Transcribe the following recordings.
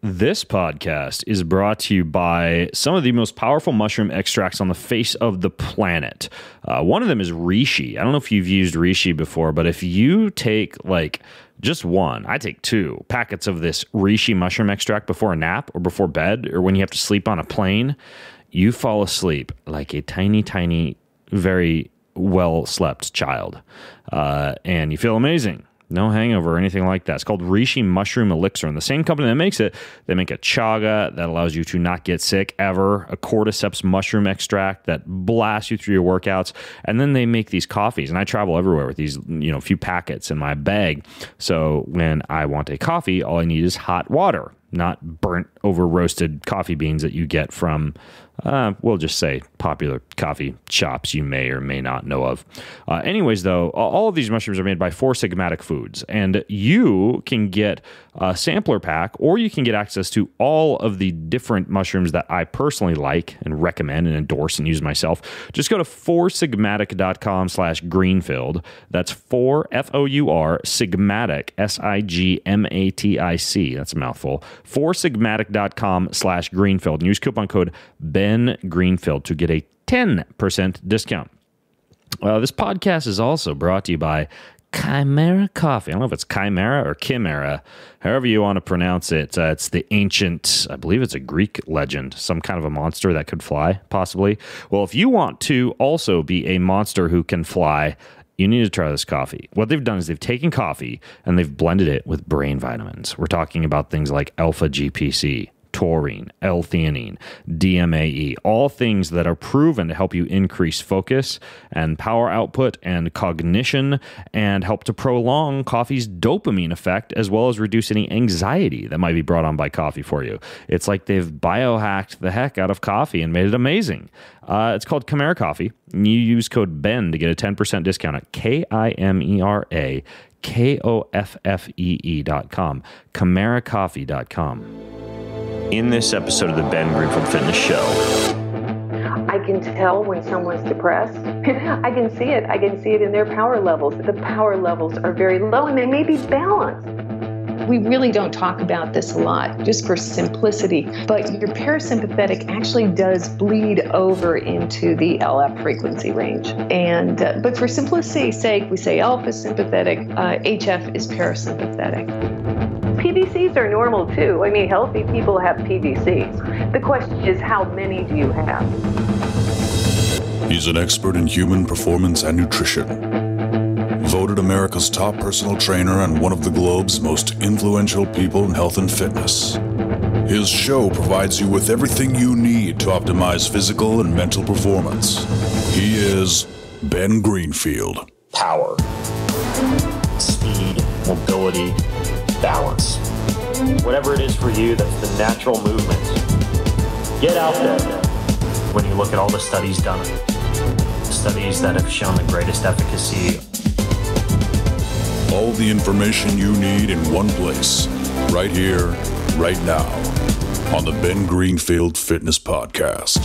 This podcast is brought to you by some of the most powerful mushroom extracts on the face of the planet. One of them is reishi. I don't know if you've used reishi before, but if you take just one, I take 2 packets of this reishi mushroom extract before a nap or before bed or when you have to sleep on a plane, you fall asleep like a tiny, tiny, very well-slept child. And you feel amazing. No hangover or anything like that. It's called Reishi Mushroom Elixir. And the same company that makes it, they make a chaga that allows you to not get sick ever, a cordyceps mushroom extract that blasts you through your workouts. And then they make these coffees. And I travel everywhere with these, few packets in my bag. So when I want a coffee, all I need is hot water, not burnt over roasted coffee beans that you get from, we'll just say popular coffee shops you may or may not know of. Anyways, though, all of these mushrooms are made by Four Sigmatic Foods, and you can get a sampler pack, or you can get access to all of the different mushrooms that I personally like and recommend and endorse and use myself. Just go to foursigmatic.com/greenfield. That's 4 F-O-U-R Sigmatic SIGMATIC. That's a mouthful. foursigmatic.com/greenfield and use coupon code Ben Greenfield to get a 10% discount. This podcast is also brought to you by Chimera Coffee. I don't know if it's Chimera or Chimera, however you want to pronounce it. It's the ancient, I believe it's a Greek legend, some kind of a monster that could fly, possibly. Well, if you want to also be a monster who can fly, you need to try this coffee. What they've done is they've taken coffee and they've blended it with brain vitamins. We're talking about things like alpha-GPC, taurine, L-theanine, DMAE, all things that are proven to help you increase focus and power output and cognition and help to prolong coffee's dopamine effect as well as reduce any anxiety that might be brought on by coffee for you. It's like they've biohacked the heck out of coffee and made it amazing. It's called Chimera Coffee. You use code BEN to get a 10% discount at KIMERAKOFFEE.com, ChimeraCoffee.com. In this episode of the Ben Greenfield Fitness Show, I can tell when someone's depressed. I can see it. I can see it in their power levels. The power levels are very low and they may be balanced. We really don't talk about this a lot, just for simplicity, but your parasympathetic actually does bleed over into the LF frequency range. But for simplicity's sake, we say alpha sympathetic, HF is parasympathetic. PVCs are normal too. I mean, healthy people have PVCs. The question is, how many do you have? He's an expert in human performance and nutrition. Voted America's top personal trainer and one of the globe's most influential people in health and fitness. His show provides you with everything you need to optimize physical and mental performance. He is Ben Greenfield. Power, speed, mobility, balance. Whatever it is for you, that's the natural movement. Get out there. When you look at all the studies done, studies that have shown the greatest efficacy. All the information you need in one place, right here, right now, on the Ben Greenfield Fitness Podcast.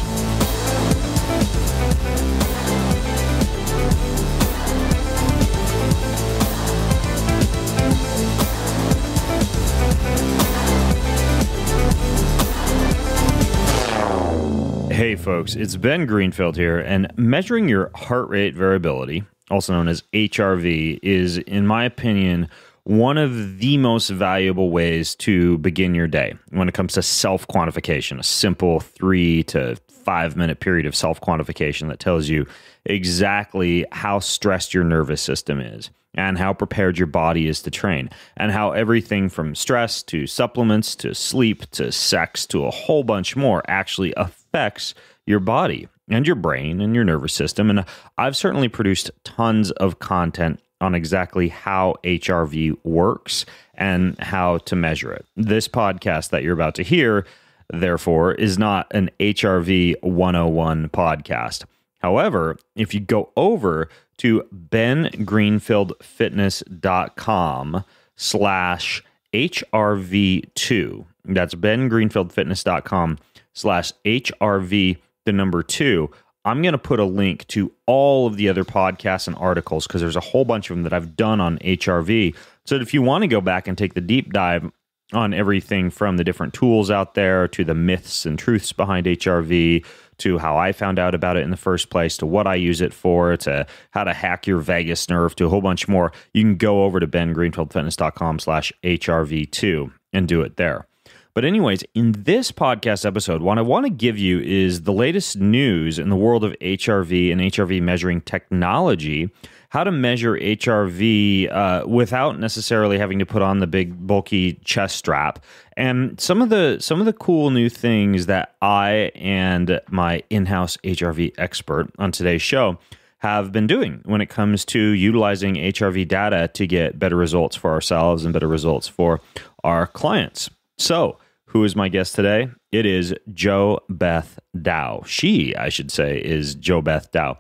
Hey folks, it's Ben Greenfield here, and measuring your heart rate variability, also known as HRV, is, in my opinion, one of the most valuable ways to begin your day when it comes to self-quantification, a simple 3 to 5 minute period of self-quantification that tells you exactly how stressed your nervous system is and how prepared your body is to train, and how everything from stress to supplements to sleep to sex to a whole bunch more actually affects your body and your brain and your nervous system. And I've certainly produced tons of content on exactly how HRV works and how to measure it. This podcast that you're about to hear, therefore, is not an HRV 101 podcast. However, if you go over to bengreenfieldfitness.com/HRV2, that's bengreenfieldfitness.com/HRV, the number 2, I'm going to put a link to all of the other podcasts and articles because there's a whole bunch of them that I've done on HRV. So if you want to go back and take the deep dive on everything from the different tools out there to the myths and truths behind HRV, to how I found out about it in the first place, to what I use it for, to how to hack your vagus nerve, to a whole bunch more. You can go over to bengreenfieldfitness.com/HRV2 and do it there. But anyways, in this podcast episode, what I want to give you is the latest news in the world of HRV and HRV measuring technology, how to measure HRV without necessarily having to put on the big bulky chest strap, and some of the cool new things that I and my in-house HRV expert on today's show have been doing when it comes to utilizing HRV data to get better results for ourselves and better results for our clients. So, who is my guest today? It is Jo Beth Dow. She, I should say, is Jo Beth Dow.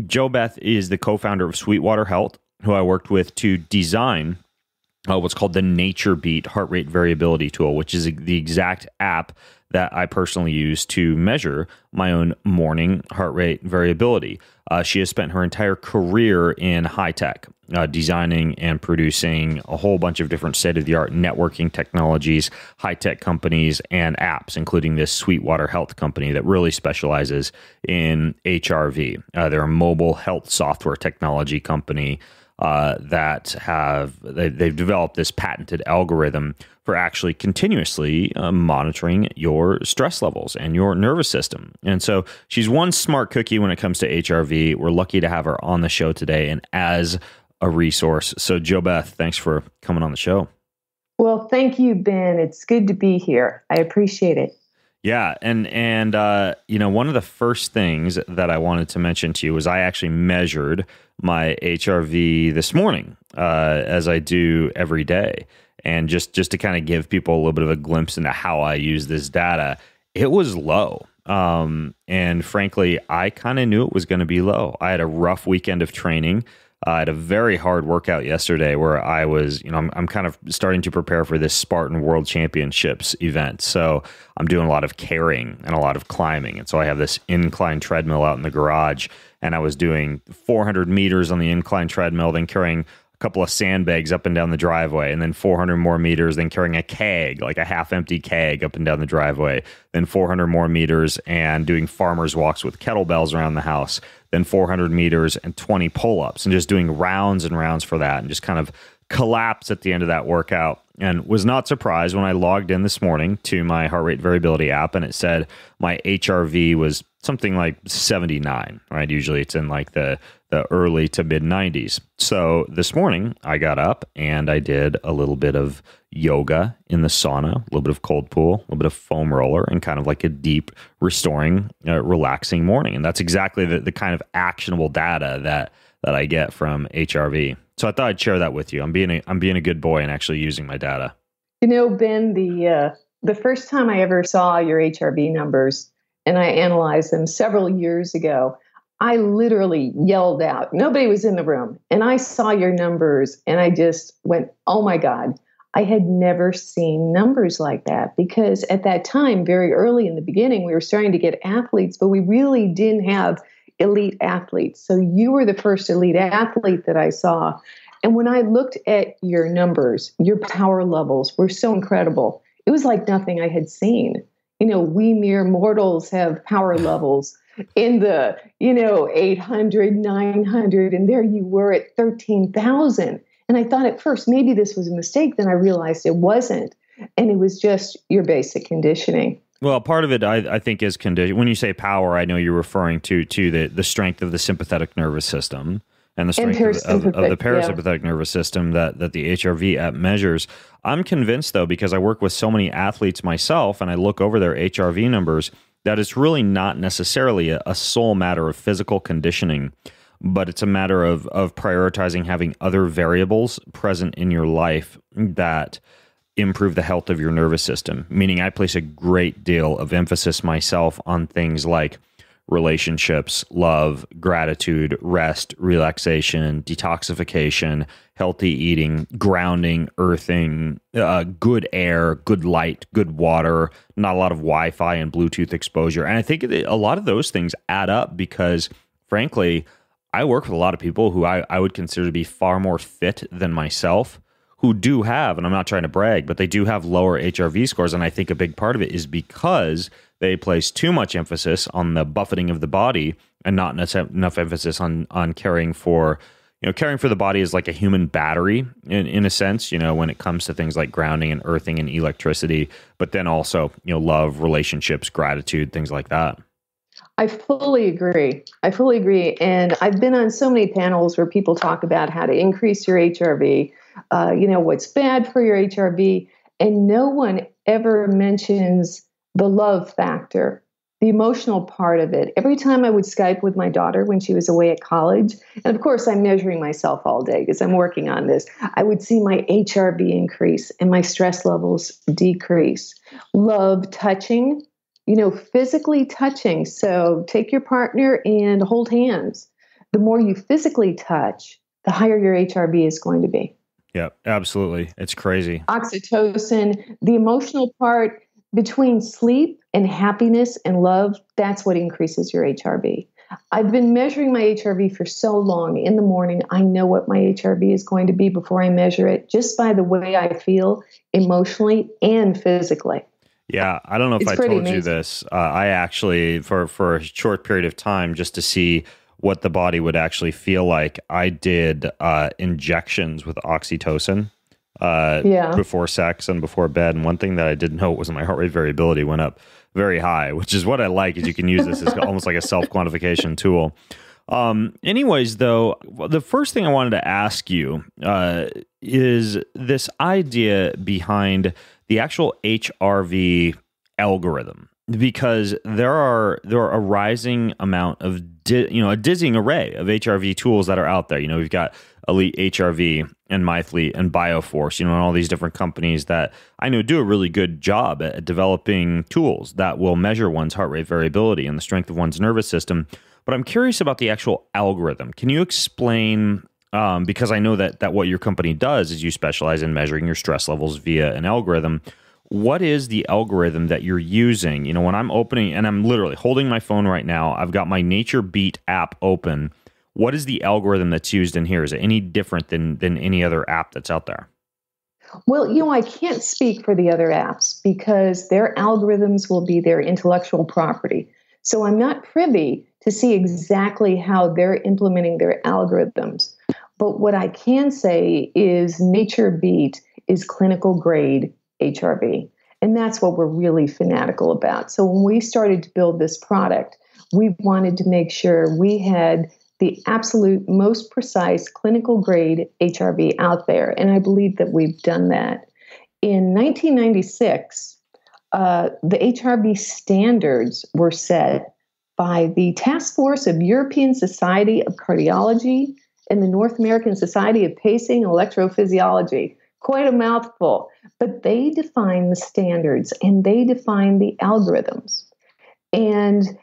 Jo Beth is the co-founder of Sweetwater Health, who I worked with to design what's called the NatureBeat heart rate variability tool, which is the exact app that I personally use to measure my own morning heart rate variability. She has spent her entire career in high tech, designing and producing a whole bunch of different state-of-the-art networking technologies, high-tech companies, and apps, including this Sweetwater Health company that really specializes in HRV. They're a mobile health software technology company they've developed this patented algorithm for actually continuously monitoring your stress levels and your nervous system. And so she's one smart cookie when it comes to HRV. We're lucky to have her on the show today and as a resource. So Jo Beth, thanks for coming on the show. Well, thank you, Ben. It's good to be here. I appreciate it. Yeah, and one of the first things that I wanted to mention to you was I actually measured my HRV this morning, as I do every day, and just to kind of give people a little bit of a glimpse into how I use this data, it was low. And frankly, I kind of knew it was going to be low. I had a rough weekend of training. I had a very hard workout yesterday where I was, I'm kind of starting to prepare for this Spartan World Championships event. So I'm doing a lot of carrying and a lot of climbing. And so I have this incline treadmill out in the garage, and I was doing 400 meters on the incline treadmill, then carrying a couple of sandbags up and down the driveway, and then 400 more meters, then carrying a keg, like a half-empty keg up and down the driveway, then 400 more meters and doing farmer's walks with kettlebells around the house, then 400 meters and 20 pull-ups, and just doing rounds and rounds for that, and just kind of collapsed at the end of that workout, and was not surprised when I logged in this morning to my heart rate variability app, and it said my HRV was something like 79, right? Usually it's in like the early to mid 90s. So this morning I got up and I did a little bit of yoga in the sauna, a little bit of cold pool, a little bit of foam roller, and kind of like a deep, restoring, relaxing morning. And that's exactly the kind of actionable data that I get from HRV. So I thought I'd share that with you. I'm being a good boy and actually using my data. Ben, the first time I ever saw your HRV numbers, and I analyzed them several years ago, I literally yelled out. Nobody was in the room. And I saw your numbers and I just went, oh my God, I had never seen numbers like that, because at that time, very early in the beginning, we were starting to get athletes, but we really didn't have elite athletes. So you were the first elite athlete that I saw. And when I looked at your numbers, your power levels were so incredible. It was like nothing I had seen. We mere mortals have power levels in the, 800, 900, and there you were at 13,000. And I thought at first, maybe this was a mistake. Then I realized it wasn't. And it was just your basic conditioning. Well, part of it, I think, is condition. When you say power, I know you're referring to the strength of the sympathetic nervous system and the strength of the parasympathetic nervous system that the HRV app measures. I'm convinced, though, because I work with so many athletes myself and I look over their HRV numbers, that it's really not necessarily a sole matter of physical conditioning, but it's a matter of prioritizing having other variables present in your life that improve the health of your nervous system. Meaning I place a great deal of emphasis myself on things like relationships, love, gratitude, rest, relaxation, detoxification, healthy eating, grounding, earthing, good air, good light, good water, not a lot of Wi-Fi and Bluetooth exposure. And I think a lot of those things add up because, frankly, I work with a lot of people who I would consider to be far more fit than myself, who do have, and I'm not trying to brag, but they do have lower HRV scores. And I think a big part of it is because they place too much emphasis on the buffeting of the body and not enough emphasis on caring for, caring for the body as like a human battery in a sense, when it comes to things like grounding and earthing and electricity, but then also, love, relationships, gratitude, things like that. I fully agree. And I've been on so many panels where people talk about how to increase your HRV, what's bad for your HRV. And no one ever mentions the love factor, the emotional part of it. Every time I would Skype with my daughter when she was away at college, and of course I'm measuring myself all day because I'm working on this, I would see my HRV increase and my stress levels decrease. Love touching, physically touching. So take your partner and hold hands. The more you physically touch, the higher your HRV is going to be. Yeah, absolutely. It's crazy. Oxytocin, the emotional part between sleep and happiness and love, that's what increases your HRV. I've been measuring my HRV for so long. In the morning, I know what my HRV is going to be before I measure it, just by the way I feel emotionally and physically. Yeah, I don't know if I told you this. I actually, for a short period of time, just to see what the body would actually feel like, I did injections with oxytocin before sex and before bed. And one thing that I didn't know was my heart rate variability went up very high, which is what I like, is you can use this as almost like a self-quantification tool. Anyways, though, the first thing I wanted to ask you is this idea behind the actual HRV algorithm, because there are a rising amount of a dizzying array of HRV tools that are out there. We've got EliteHRV and MyIthlete and Bioforce, and all these different companies that I know do a really good job at developing tools that will measure one's heart rate variability and the strength of one's nervous system. But I'm curious about the actual algorithm. Can you explain, because I know that what your company does is you specialize in measuring your stress levels via an algorithm. What is the algorithm that you're using? When I'm opening, and I'm literally holding my phone right now, I've got my NatureBeat app open. What is the algorithm that's used in here? Is it any different than any other app that's out there? Well, I can't speak for the other apps because their algorithms will be their intellectual property. So I'm not privy to see exactly how they're implementing their algorithms. But what I can say is NatureBeat is clinical grade HRV. And that's what we're really fanatical about. So when we started to build this product, we wanted to make sure we had the absolute most precise clinical grade HRV out there. And I believe that we've done that. In 1996, the HRV standards were set by the Task Force of European Society of Cardiology and the North American Society of Pacing and Electrophysiology. Quite a mouthful, but they define the standards and they define the algorithms. And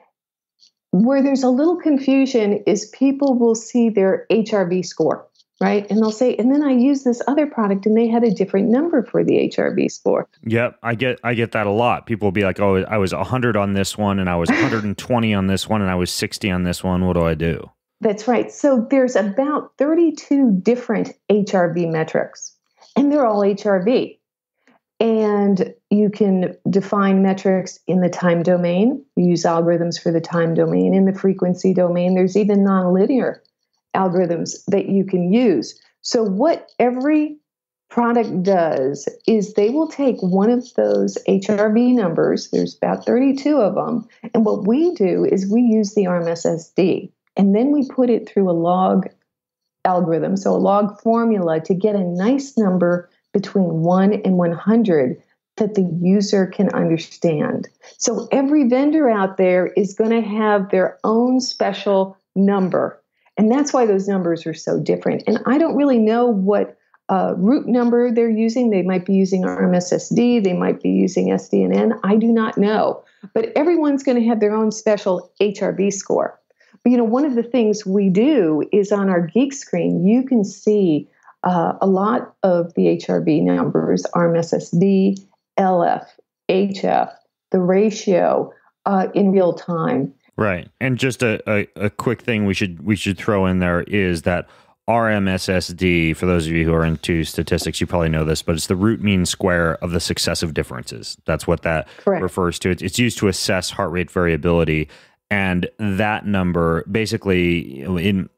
where there's a little confusion is people will see their HRV score, right? And they'll say, and then I use this other product and they had a different number for the HRV score. Yep, I get that a lot. People will be like, oh, I was 100 on this one and I was 120 on this one and I was 60 on this one. What do I do? That's right. So there's about 32 different HRV metrics, and they're all HRV. And you can define metrics in the time domain. You use algorithms for the time domain. In the frequency domain, there's even nonlinear algorithms that you can use. So what every product does is they will take one of those HRV numbers, there's about 32 of them, and what we do is we use the RMSSD, and then we put it through a log algorithm, so a log formula, to get a nice number between 1 and 100 that the user can understand. So every vendor out there is going to have their own special number. And that's why those numbers are so different. And I don't really know what root number they're using. They might be using RMSSD. They might be using SDNN. I do not know. But everyone's going to have their own special HRV score. But, one of the things we do is on our Geek screen, you can see a lot of the HRV numbers, RMSSD, LF, HF, the ratio in real time. Right. And just a quick thing we should throw in there is that RMSSD, for those of you who are into statistics, you probably know this, but it's the root mean square of the successive differences. That's what that refers to. It's used to assess heart rate variability. And that number, basically,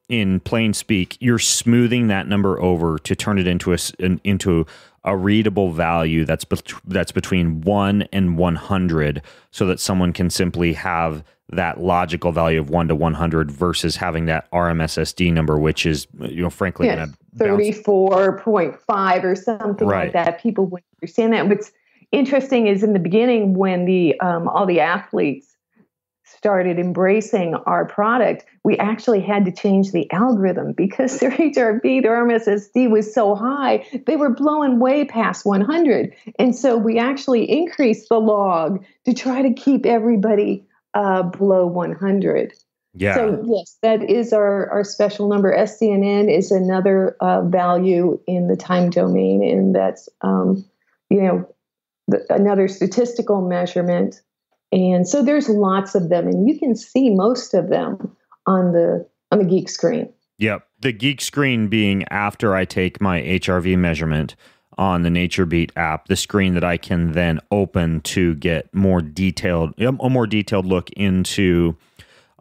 in plain speak, you're smoothing that number over to turn it into a readable value that's between 1 and 100, so that someone can simply have that logical value of 1 to 100 versus having that RMSSD number, which is, frankly, going to 34.5 or something like that. People wouldn't understand that. What's interesting is in the beginning, when all the athletes started embracing our product, we actually had to change the algorithm because their HRV, their RMSSD was so high, they were blowing way past 100. And so we actually increased the log to try to keep everybody below 100. Yeah. So yes, that is our special number. SDNN is another value in the time domain, and that's another statistical measurement. And so there's lots of them, and you can see most of them on the Geek screen. Yep. The Geek screen being after I take my HRV measurement on the NatureBeat app, the screen that I can then open to get a more detailed look into.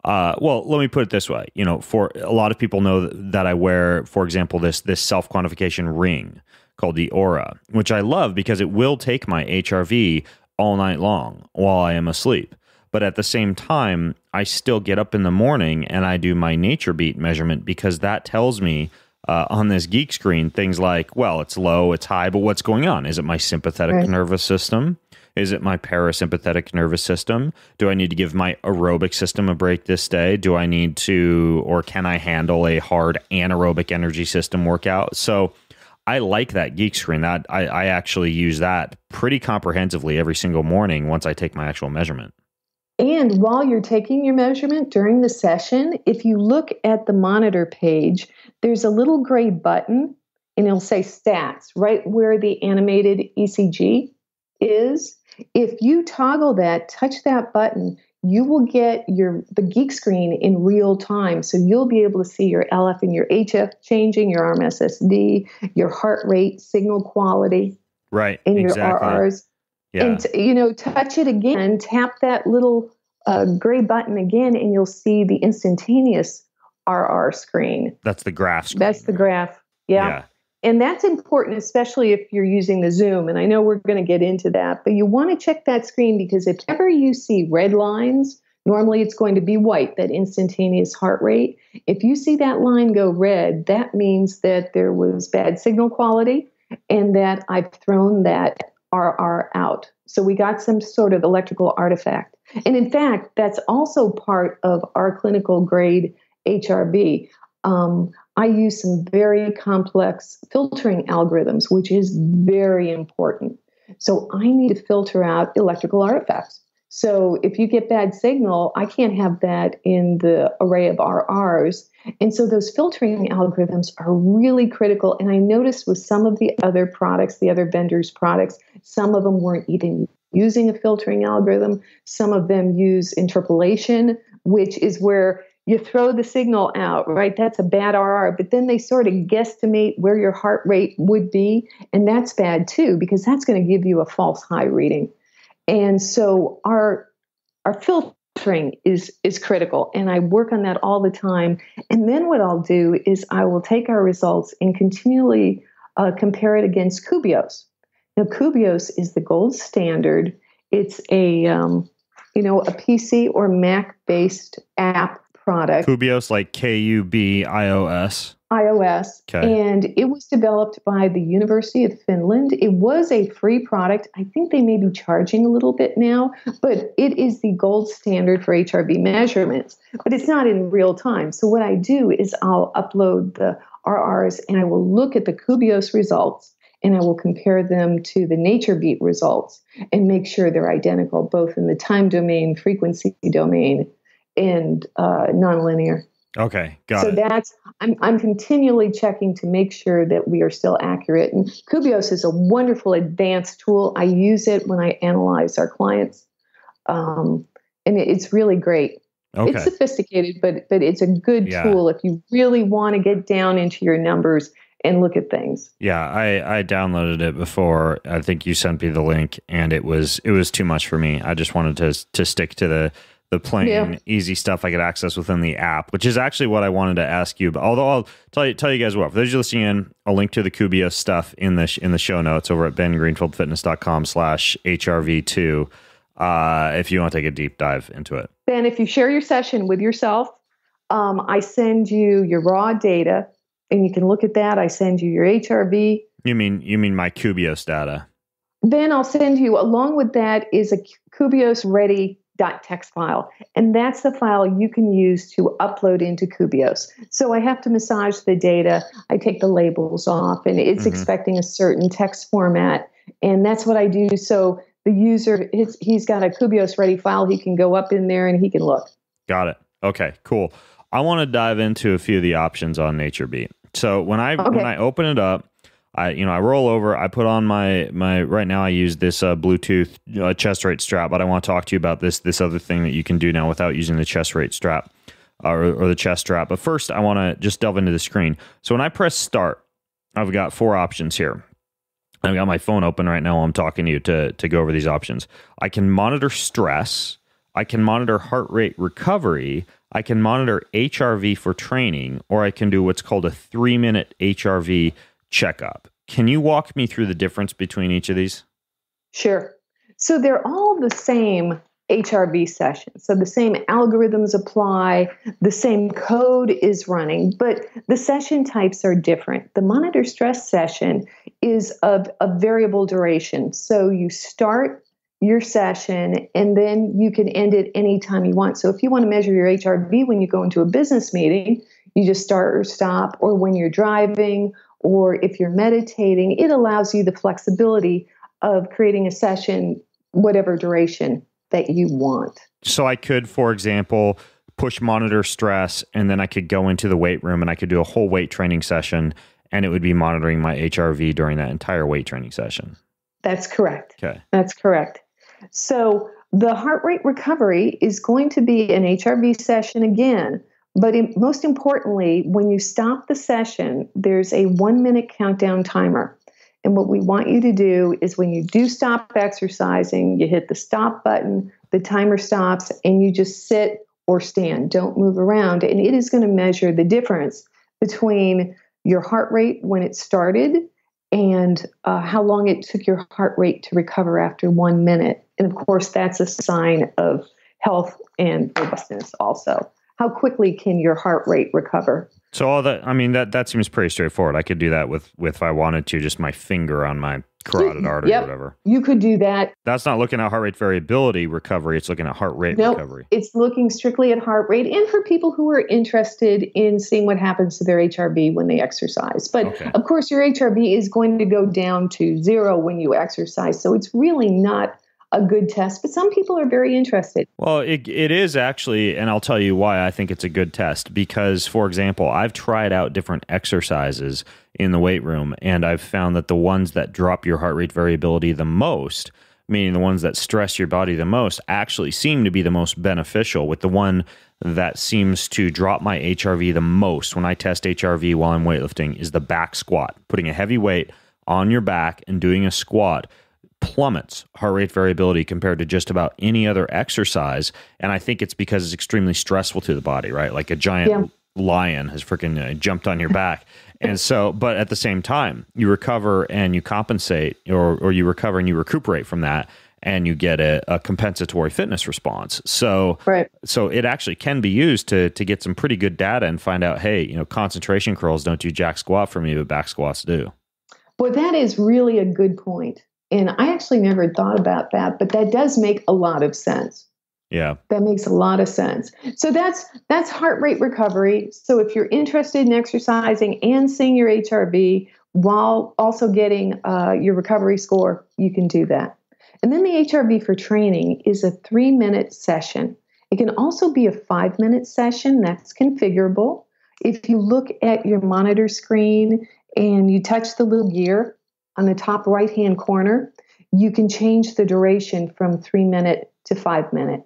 Well, let me put it this way. For a lot of people know that I wear, for example, this self-quantification ring called the Aura, which I love because it will take my HRV all night long while I am asleep. But at the same time, I still get up in the morning and I do my NatureBeat measurement, because that tells me on this Geek screen things like, well, it's low, it's high, but what's going on? Is it my sympathetic nervous system? Is it my parasympathetic nervous system? Do I need to give my aerobic system a break this day? Do I need to, or can I handle a hard anaerobic energy system workout? So I like that Geek screen. That I actually use that pretty comprehensively every single morning once I take my actual measurement. And while you're taking your measurement during the session, if you look at the monitor page, there's a little gray button, and it'll say stats right where the animated ECG is. If you toggle that, touch that button, you will get the Geek screen in real time. So you'll be able to see your LF and your HF changing, your RMSSD, your heart rate, signal quality, right, and your RRs. Yeah. And, touch it again, tap that little gray button again, and you'll see the instantaneous RR screen. That's the graph screen. That's the graph. Yeah. And that's important, especially if you're using the Zoom. And I know we're going to get into that, but you want to check that screen, because if ever you see red lines, normally it's going to be white, that instantaneous heart rate. If you see that line go red, that means that there was bad signal quality and that I've thrown that RR out. So we got some sort of electrical artifact. And in fact, that's also part of our clinical grade HRV. I use some very complex filtering algorithms, which is very important. So I need to filter out electrical artifacts. So if you get bad signal, I can't have that in the array of RRs. And so those filtering algorithms are really critical. And I noticed with some of the other products, the other vendors' products, some of them weren't even using a filtering algorithm. Some of them use interpolation, which is where you throw the signal out, right? That's a bad RR, but then they sort of guesstimate where your heart rate would be. And that's bad too, because that's going to give you a false high reading. And so our filtering is critical. And I work on that all the time. And then what I'll do is I will take our results and continually compare it against Kubios. Now, Kubios is the gold standard. It's a PC or Mac-based app product. Kubios, like Kubios. iOS. Okay. And it was developed by the University of Finland. It was a free product. I think they may be charging a little bit now, but it is the gold standard for HRV measurements. But it's not in real time. So what I do is I'll upload the RRs and I will look at the Kubios results and I will compare them to the NatureBeat results and make sure they're identical, both in the time domain, frequency domain, and nonlinear. Okay, got it. So that's I'm continually checking to make sure that we are still accurate. And Kubios is a wonderful advanced tool. I use it when I analyze our clients, and it's really great. Okay. It's sophisticated, but it's a good tool if you really want to get down into your numbers and look at things. Yeah, I downloaded it before. I think you sent me the link, and it was too much for me. I just wanted to stick to the plain easy stuff I could access within the app, which is actually what I wanted to ask you. But although I'll tell you guys what, for those of you listening in, I'll link to the Kubio stuff in the show notes over at bengreenfieldfitness.com/HRV2 if you want to take a deep dive into it. Ben, if you share your session with yourself, I send you your raw data, and you can look at that. I send you your HRV. You mean my Kubios data? Then I'll send you, along with that, is a Kubios ready .text file. And that's the file you can use to upload into Kubios. So I have to massage the data. I take the labels off, and it's expecting a certain text format. And that's what I do. So the user, he's got a Kubios ready file. He can go up in there and he can look. Got it. Okay, cool. I want to dive into a few of the options on NatureBeat. So when I open it up, I roll over, I put on my right now I use this Bluetooth chest rate strap, but I want to talk to you about this other thing that you can do now without using the chest rate strap or the chest strap. But first, I want to just delve into the screen. So when I press start, I've got 4 options here. I've got my phone open right now while I'm talking to you to go over these options. I can monitor stress. I can monitor heart rate recovery. I can monitor HRV for training, or I can do what's called a 3-minute HRV checkup. Can you walk me through the difference between each of these? Sure. So they're all the same HRV session. So the same algorithms apply, the same code is running, but the session types are different. The monitor stress session is of a variable duration. So you start your session and then you can end it anytime you want. So if you want to measure your HRV when you go into a business meeting, you just start or stop, or when you're driving, or if you're meditating, it allows you the flexibility of creating a session, whatever duration that you want. So I could, for example, push monitor stress, and then I could go into the weight room and I could do a whole weight training session, and it would be monitoring my HRV during that entire weight training session. That's correct. Okay. That's correct. So the heart rate recovery is going to be an HRV session again. But most importantly, when you stop the session, there's a 1-minute countdown timer. And what we want you to do is when you do stop exercising, you hit the stop button, the timer stops, and you just sit or stand. Don't move around. And it is going to measure the difference between your heart rate when it started and how long it took your heart rate to recover after 1 minute. And of course, that's a sign of health and robustness also. How quickly can your heart rate recover? So all that, I mean, that seems pretty straightforward. I could do that with if I wanted to, just my finger on my carotid artery or whatever. You could do that. That's not looking at heart rate variability recovery. It's looking at heart rate recovery. It's looking strictly at heart rate, and for people who are interested in seeing what happens to their HRV when they exercise. But of course, your HRV is going to go down to 0 when you exercise. So it's really not a good test, but some people are very interested. Well, it is actually, and I'll tell you why I think it's a good test. Because, for example, I've tried out different exercises in the weight room, and I've found that the ones that drop your heart rate variability the most, meaning the ones that stress your body the most, actually seem to be the most beneficial, with the one that seems to drop my HRV the most when I test HRV while I'm weightlifting is the back squat. Putting a heavy weight on your back and doing a squat plummets heart rate variability compared to just about any other exercise. And I think it's because it's extremely stressful to the body, right? Like a giant lion has freaking jumped on your back. And so, but at the same time, you recover and you compensate, or you recover and you recuperate from that, and you get a compensatory fitness response. So, so it actually can be used to get some pretty good data and find out, hey, concentration curls don't do jack squat for me, but back squats do. Well, that is really a good point. And I actually never thought about that, but that does make a lot of sense. Yeah. That makes a lot of sense. So that's heart rate recovery. So if you're interested in exercising and seeing your HRV while also getting your recovery score, you can do that. And then the HRV for training is a 3-minute session. It can also be a 5-minute session. That's configurable. If you look at your monitor screen and you touch the little gear on the top right-hand corner, you can change the duration from 3-minute to 5-minute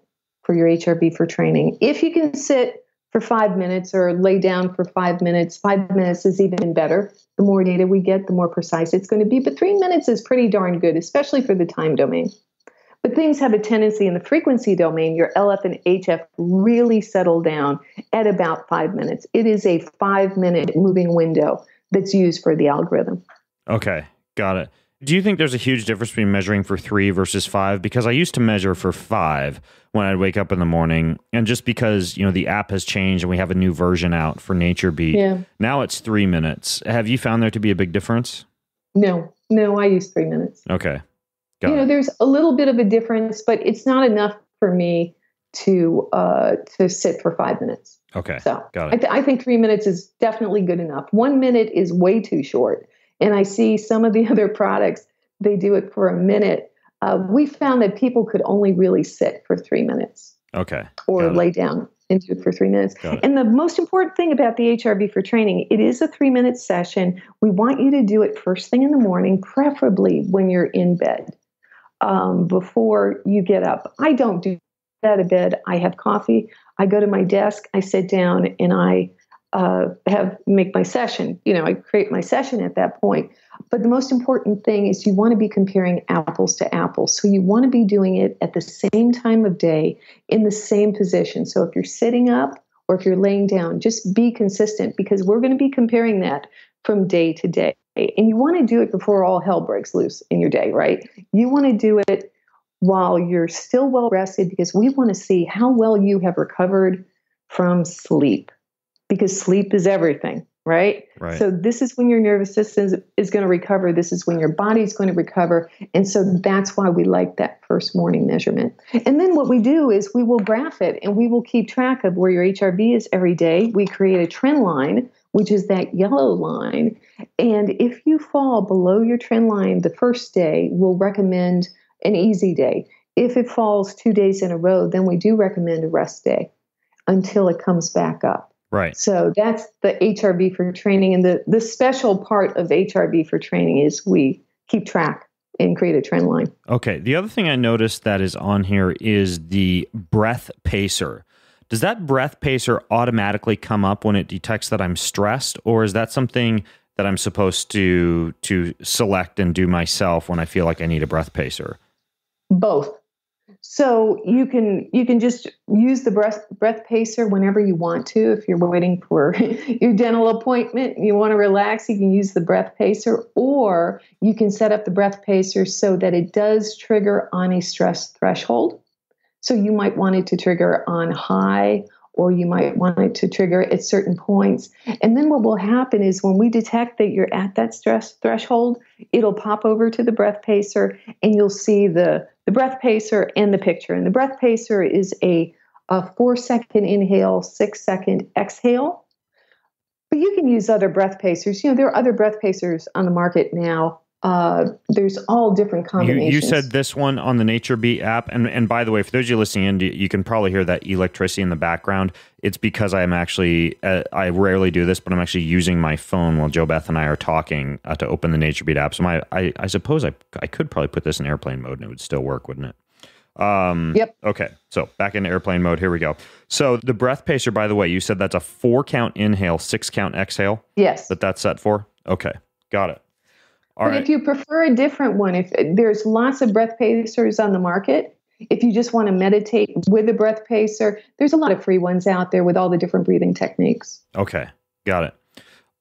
for your HRV for training. If you can sit for 5 minutes or lay down for 5 minutes, 5 minutes is even better. The more data we get, the more precise it's going to be. But 3 minutes is pretty darn good, especially for the time domain. But things have a tendency in the frequency domain, your LF and HF really settle down at about 5 minutes. It is a 5-minute moving window that's used for the algorithm. Okay, got it. Do you think there's a huge difference between measuring for 3 versus 5? Because I used to measure for 5 when I'd wake up in the morning. And just because, the app has changed and we have a new version out for NatureBeat, now it's 3 minutes. Have you found there to be a big difference? No, I use 3 minutes. Okay. Got it. There's a little bit of a difference, but it's not enough for me to sit for 5 minutes. Okay. So got it. I think 3 minutes is definitely good enough. 1 minute is way too short. And I see some of the other products, they do it for a minute. We found that people could only really sit for 3 minutes. Okay. Or lay down and do it for 3 minutes. And the most important thing about the HRV for training, it is a 3-minute session. We want you to do it first thing in the morning, preferably when you're in bed, before you get up. I don't do that in bed. I have coffee. I go to my desk. I sit down and I make my session. I create my session at that point. But the most important thing is you want to be comparing apples to apples. So you want to be doing it at the same time of day in the same position. So if you're sitting up or if you're laying down, just be consistent because we're going to be comparing that from day to day. And you want to do it before all hell breaks loose in your day, right? You want to do it while you're still well rested because we want to see how well you have recovered from sleep. Because sleep is everything, right? So this is when your nervous system is going to recover. This is when your body's going to recover. And so that's why we like that first morning measurement. And then what we do is we will graph it and we will keep track of where your HRV is every day. We create a trend line, which is that yellow line. And if you fall below your trend line the first day, we'll recommend an easy day. If it falls 2 days in a row, then we do recommend a rest day until it comes back up. Right. So that's the HRV for training. And the special part of HRV for training is we keep track and create a trend line. Okay. The other thing I noticed that is on here is the breath pacer. Does that breath pacer automatically come up when it detects that I'm stressed, or is that something that I'm supposed to select and do myself when I feel like I need a breath pacer? Both. So you can just use the breath pacer whenever you want to. If you're waiting for your dental appointment and you want to relax, you can use the breath pacer, or you can set up the breath pacer so that it does trigger on a stress threshold. So you might want it to trigger on high, or you might want it to trigger at certain points. And then what will happen is when we detect that you're at that stress threshold, it'll pop over to the breath pacer and you'll see the breath pacer and the picture. And the breath pacer is a 4-second inhale, 6-second exhale. But you can use other breath pacers. There are other breath pacers on the market now. There's all different combinations. You said this one on the NatureBeat app. And by the way, for those of you listening in, you can probably hear that electricity in the background. It's because I'm actually, I rarely do this, but I'm actually using my phone while Jo Beth and I are talking to open the NatureBeat app. So I suppose I could probably put this in airplane mode and it would still work, wouldn't it? Yep. Okay. So back into airplane mode. Here we go. So the breath pacer, by the way, you said that's a 4-count inhale, 6-count exhale? Yes. That's set for? Okay. Got it. But if you prefer a different one, if there's lots of breath pacers on the market, if you just want to meditate with a breath pacer, there's a lot of free ones out there with all the different breathing techniques. Okay, got it.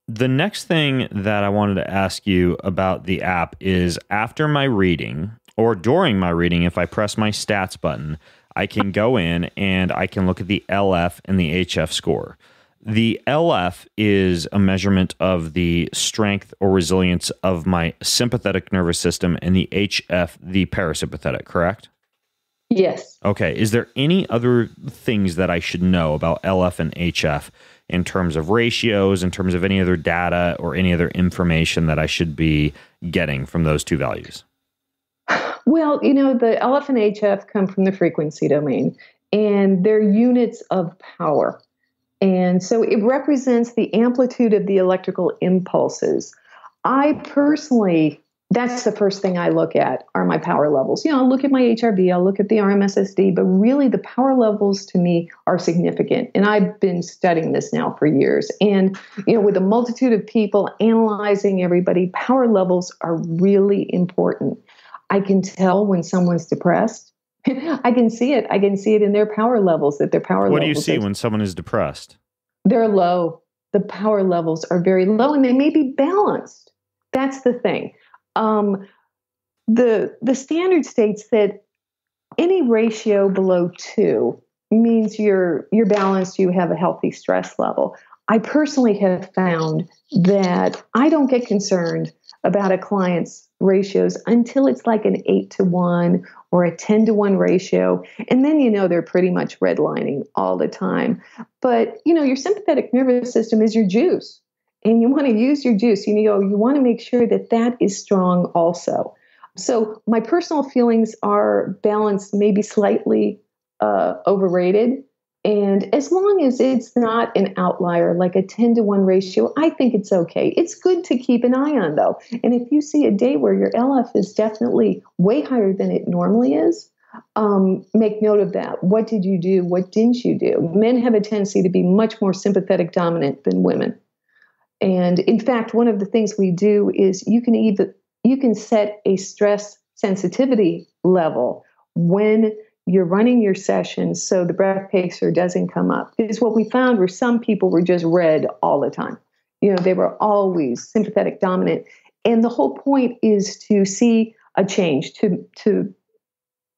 The next thing that I wanted to ask you about the app is after my reading or during my reading, if I press my stats button, I can go in and I can look at the LF and the HF score. The LF is a measurement of the strength or resilience of my sympathetic nervous system, and the HF, the parasympathetic, correct? Yes. Okay. Is there any other things that I should know about LF and HF in terms of ratios, in terms of any other data or any other information that I should be getting from those two values? Well, the LF and HF come from the frequency domain, and they're units of power. And so it represents the amplitude of the electrical impulses. I personally that's the first thing I look at are my power levels. I'll look at my HRV, I'll look at the RMSSD, but really the power levels to me are significant. And I've been studying this now for years. And, with a multitude of people analyzing everybody, power levels are really important. I can tell when someone's depressed. I can see it. I can see it in their power levels, that their power levels. What do you see when someone is depressed? They're low. The power levels are very low, and they may be balanced. That's the thing. The standard states that any ratio below 2 means you're balanced, you have a healthy stress level. I personally have found that I don't get concerned about a client's ratios until it's like an 8-to-1 or a 10-to-1 ratio. And then, they're pretty much redlining all the time. But, your sympathetic nervous system is your juice. And you want to use your juice. You want to make sure that that is strong also. So my personal feelings are balanced, maybe slightly overrated. And as long as it's not an outlier, like a 10-to-1 ratio, I think it's okay. It's good to keep an eye on, though. And if you see a day where your LF is definitely way higher than it normally is, make note of that. What did you do? What didn't you do? Men have a tendency to be much more sympathetic dominant than women. And in fact, one of the things we do is you can set a stress sensitivity level when you're running your sessions so the breath pacer doesn't come up. Because what we found were some people were just red all the time. They were always sympathetic dominant. And the whole point is to see a change, to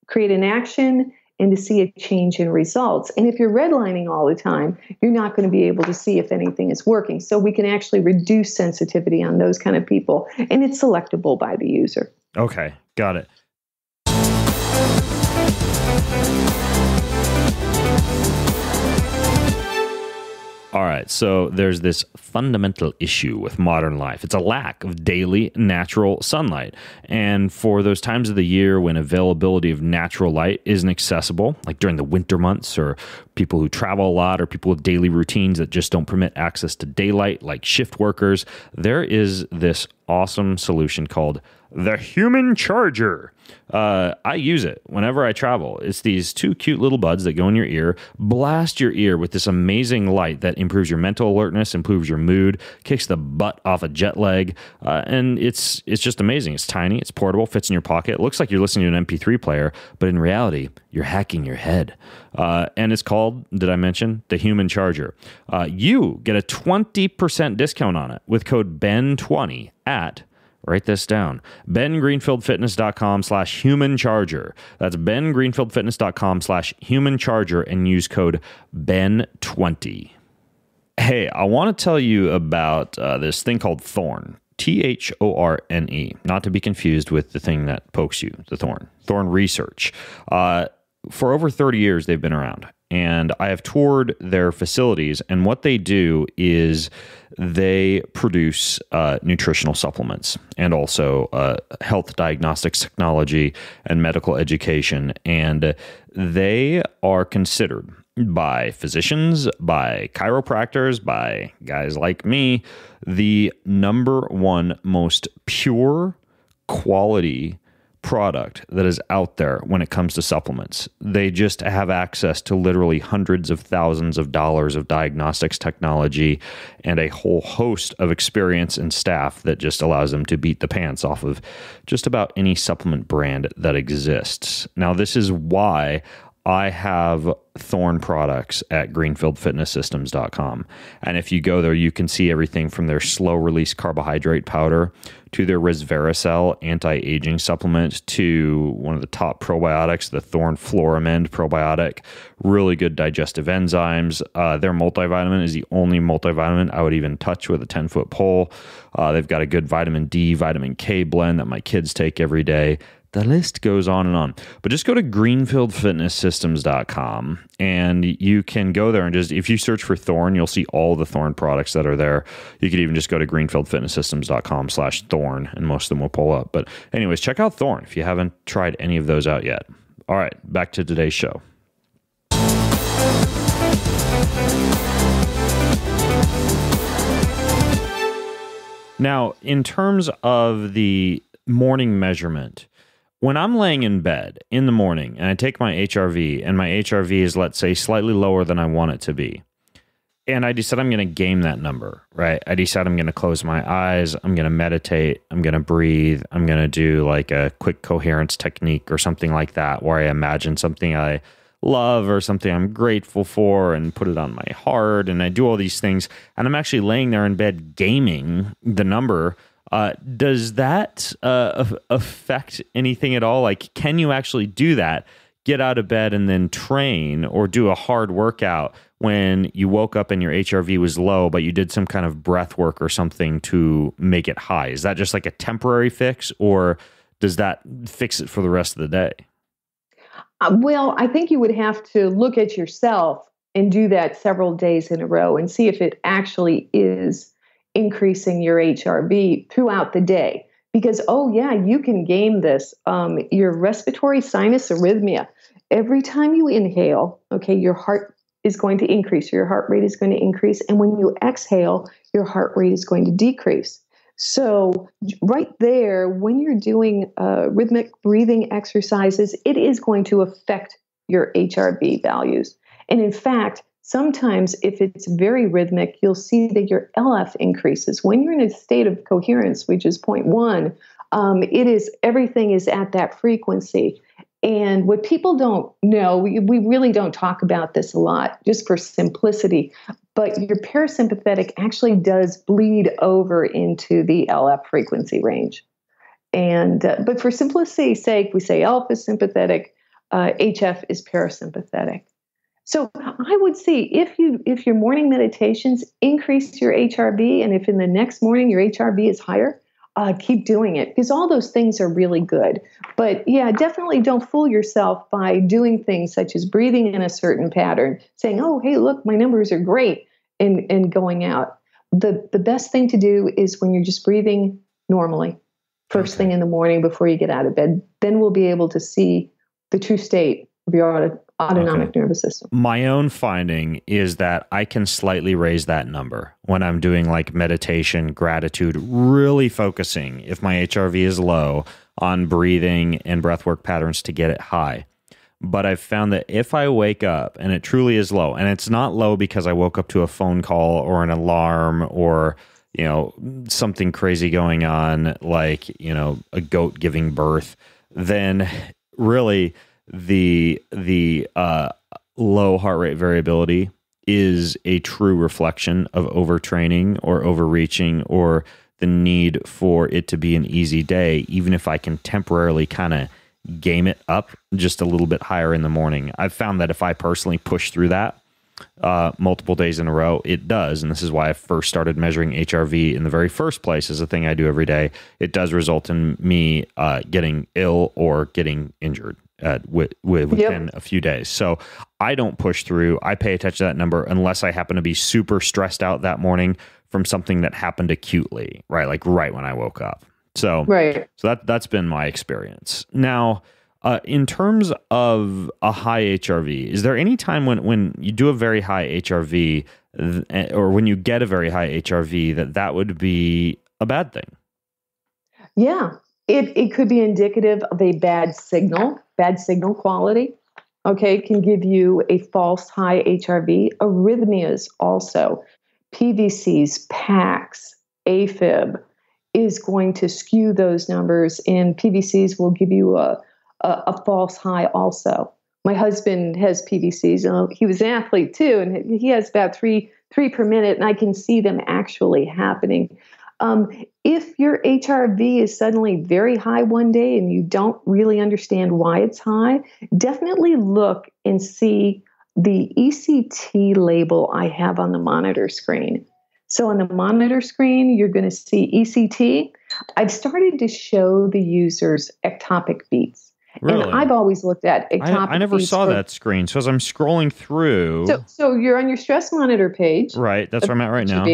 create an action and to see a change in results. And if you're redlining all the time, you're not going to be able to see if anything is working. So we can actually reduce sensitivity on those kind of people, and it's selectable by the user. Okay, got it. All right, so there's this fundamental issue with modern life. It's a lack of daily natural sunlight. And for those times of the year when availability of natural light isn't accessible, like during the winter months, or people who travel a lot, or people with daily routines that just don't permit access to daylight, like shift workers, there is this awesome solution called the Human Charger. I use it whenever I travel. It's these two cute little buds that go in your ear, blast your ear with this amazing light that improves your mental alertness, improves your mood, kicks the butt off of jet lag, and it's just amazing. It's tiny, it's portable, fits in your pocket. It looks like you're listening to an MP3 player, but in reality, you're hacking your head. And it's called, did I mention, the Human Charger. You get a 20% discount on it with code BEN20 at, write this down, bengreenfieldfitness.com/humancharger. That's bengreenfieldfitness.com/humancharger and use code BEN20. Hey, I want to tell you about this thing called Thorne. Thorne, not to be confused with the thing that pokes you, the thorn. Thorne Research. For over 30 years, they've been around. And I have toured their facilities, and what they do is they produce nutritional supplements and also health diagnostics technology and medical education. And they are considered by physicians, by chiropractors, by guys like me, the number one most pure quality product that is out there when it comes to supplements. They just have access to literally hundreds of thousands of dollars of diagnostics technology and a whole host of experience and staff that just allows them to beat the pants off of just about any supplement brand that exists. Now, this is why I have Thorne products at greenfieldfitnesssystems.com. And if you go there, you can see everything from their slow release carbohydrate powder to their resveratrol anti-aging supplement to one of the top probiotics, the Thorne Floramend probiotic. Really good digestive enzymes. Their multivitamin is the only multivitamin I would even touch with a 10-foot pole. They've got a good vitamin D, vitamin K blend that my kids take every day. The list goes on and on. But just go to greenfieldfitnesssystems.com and you can go there and just, if you search for Thorne, you'll see all the Thorne products that are there. You could even just go to greenfieldfitnesssystems.com/Thorne and most of them will pull up. But anyways, check out Thorne if you haven't tried any of those out yet. All right, back to today's show. Now, in terms of the morning measurement. When I'm laying in bed in the morning and I take my HRV and my HRV is, let's say, slightly lower than I want it to be, and I decide I'm going to game that number, right? I decide I'm going to close my eyes, I'm going to meditate, I'm going to breathe, I'm going to do like a quick coherence technique or something like that, where I imagine something I love or something I'm grateful for and put it on my heart, and I do all these things, and I'm actually laying there in bed gaming the number. Does that affect anything at all? Like, can you actually do that, get out of bed and then train or do a hard workout when you woke up and your HRV was low, but you did some kind of breath work or something to make it high? Is that just like a temporary fix, or does that fix it for the rest of the day? Well, I think you would have to look at yourself and do that several days in a row and see if it actually is increasing your HRV throughout the day. Because, oh yeah, you can game this. Your respiratory sinus arrhythmia, every time you inhale, okay, your heart is going to increase, your heart rate is going to increase. And when you exhale, your heart rate is going to decrease. So right there, when you're doing rhythmic breathing exercises, it is going to affect your HRV values. And in fact, sometimes if it's very rhythmic, you'll see that your LF increases. When you're in a state of coherence, which is 0.1, everything is at that frequency. And what people don't know, we really don't talk about this a lot, just for simplicity, but your parasympathetic actually does bleed over into the LF frequency range. And but for simplicity's sake, we say alpha is sympathetic, HF is parasympathetic. So I would see if your morning meditations increase your HRV, and if in the next morning your HRV is higher, keep doing it, because all those things are really good. But yeah, definitely don't fool yourself by doing things such as breathing in a certain pattern, saying, oh, hey, look, my numbers are great, and going out. The best thing to do is when you're just breathing normally, first thing in the morning before you get out of bed. Then we'll be able to see the true state of your autonomic nervous system. My own finding is that I can slightly raise that number when I'm doing like meditation, gratitude, really focusing, if my HRV is low, on breathing and breathwork patterns to get it high. But I've found that if I wake up and it truly is low, and it's not low because I woke up to a phone call or an alarm or, you know, something crazy going on, like, you know, a goat giving birth, then really the low heart rate variability is a true reflection of overtraining or overreaching, or the need for it to be an easy day, even if I can temporarily kind of game it up just a little bit higher in the morning. I've found that if I personally push through that multiple days in a row, it does. And this is why I first started measuring HRV in the very first place as a thing I do every day. It does result in me getting ill or getting injured within a few days. So I don't push through. I pay attention to that number unless I happen to be super stressed out that morning from something that happened acutely, right? Like right when I woke up. So that's been my experience. Now, in terms of a high HRV, is there any time when you do a very high HRV or when you get a very high HRV that would be a bad thing? Yeah, it could be indicative of a bad signal quality. Okay, it can give you a false high HRV. Arrhythmias also, PVCs, PACs, AFib is going to skew those numbers, and PVCs will give you a false high also. My husband has PVCs. He was an athlete too, and he has about three per minute, and I can see them actually happening. If your HRV is suddenly very high one day and you don't really understand why it's high, definitely look and see the ECT label I have on the monitor screen. So on the monitor screen, you're going to see ECT. I've started to show the users ectopic beats. Really? And I've always looked at ectopic beats. I never saw that screen. So as I'm scrolling through. So you're on your stress monitor page. Right. That's where I'm at right now.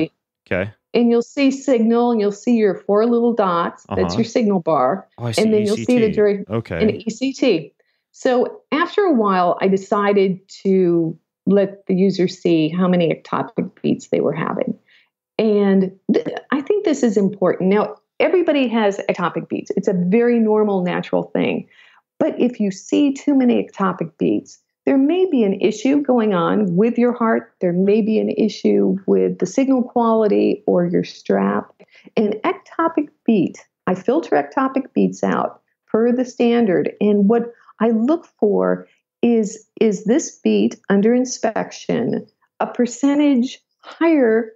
Okay. And you'll see signal, and you'll see your 4 little dots. That's your signal bar. Oh, I see. And then ECT. you'll see the duration in ECT. So after a while, I decided to let the user see how many ectopic beats they were having. And I think this is important. Now, everybody has ectopic beats. It's a very normal, natural thing. But if you see too many ectopic beats, there may be an issue going on with your heart. There may be an issue with the signal quality or your strap. An ectopic beat, I filter ectopic beats out per the standard. And what I look for is this beat under inspection a percentage higher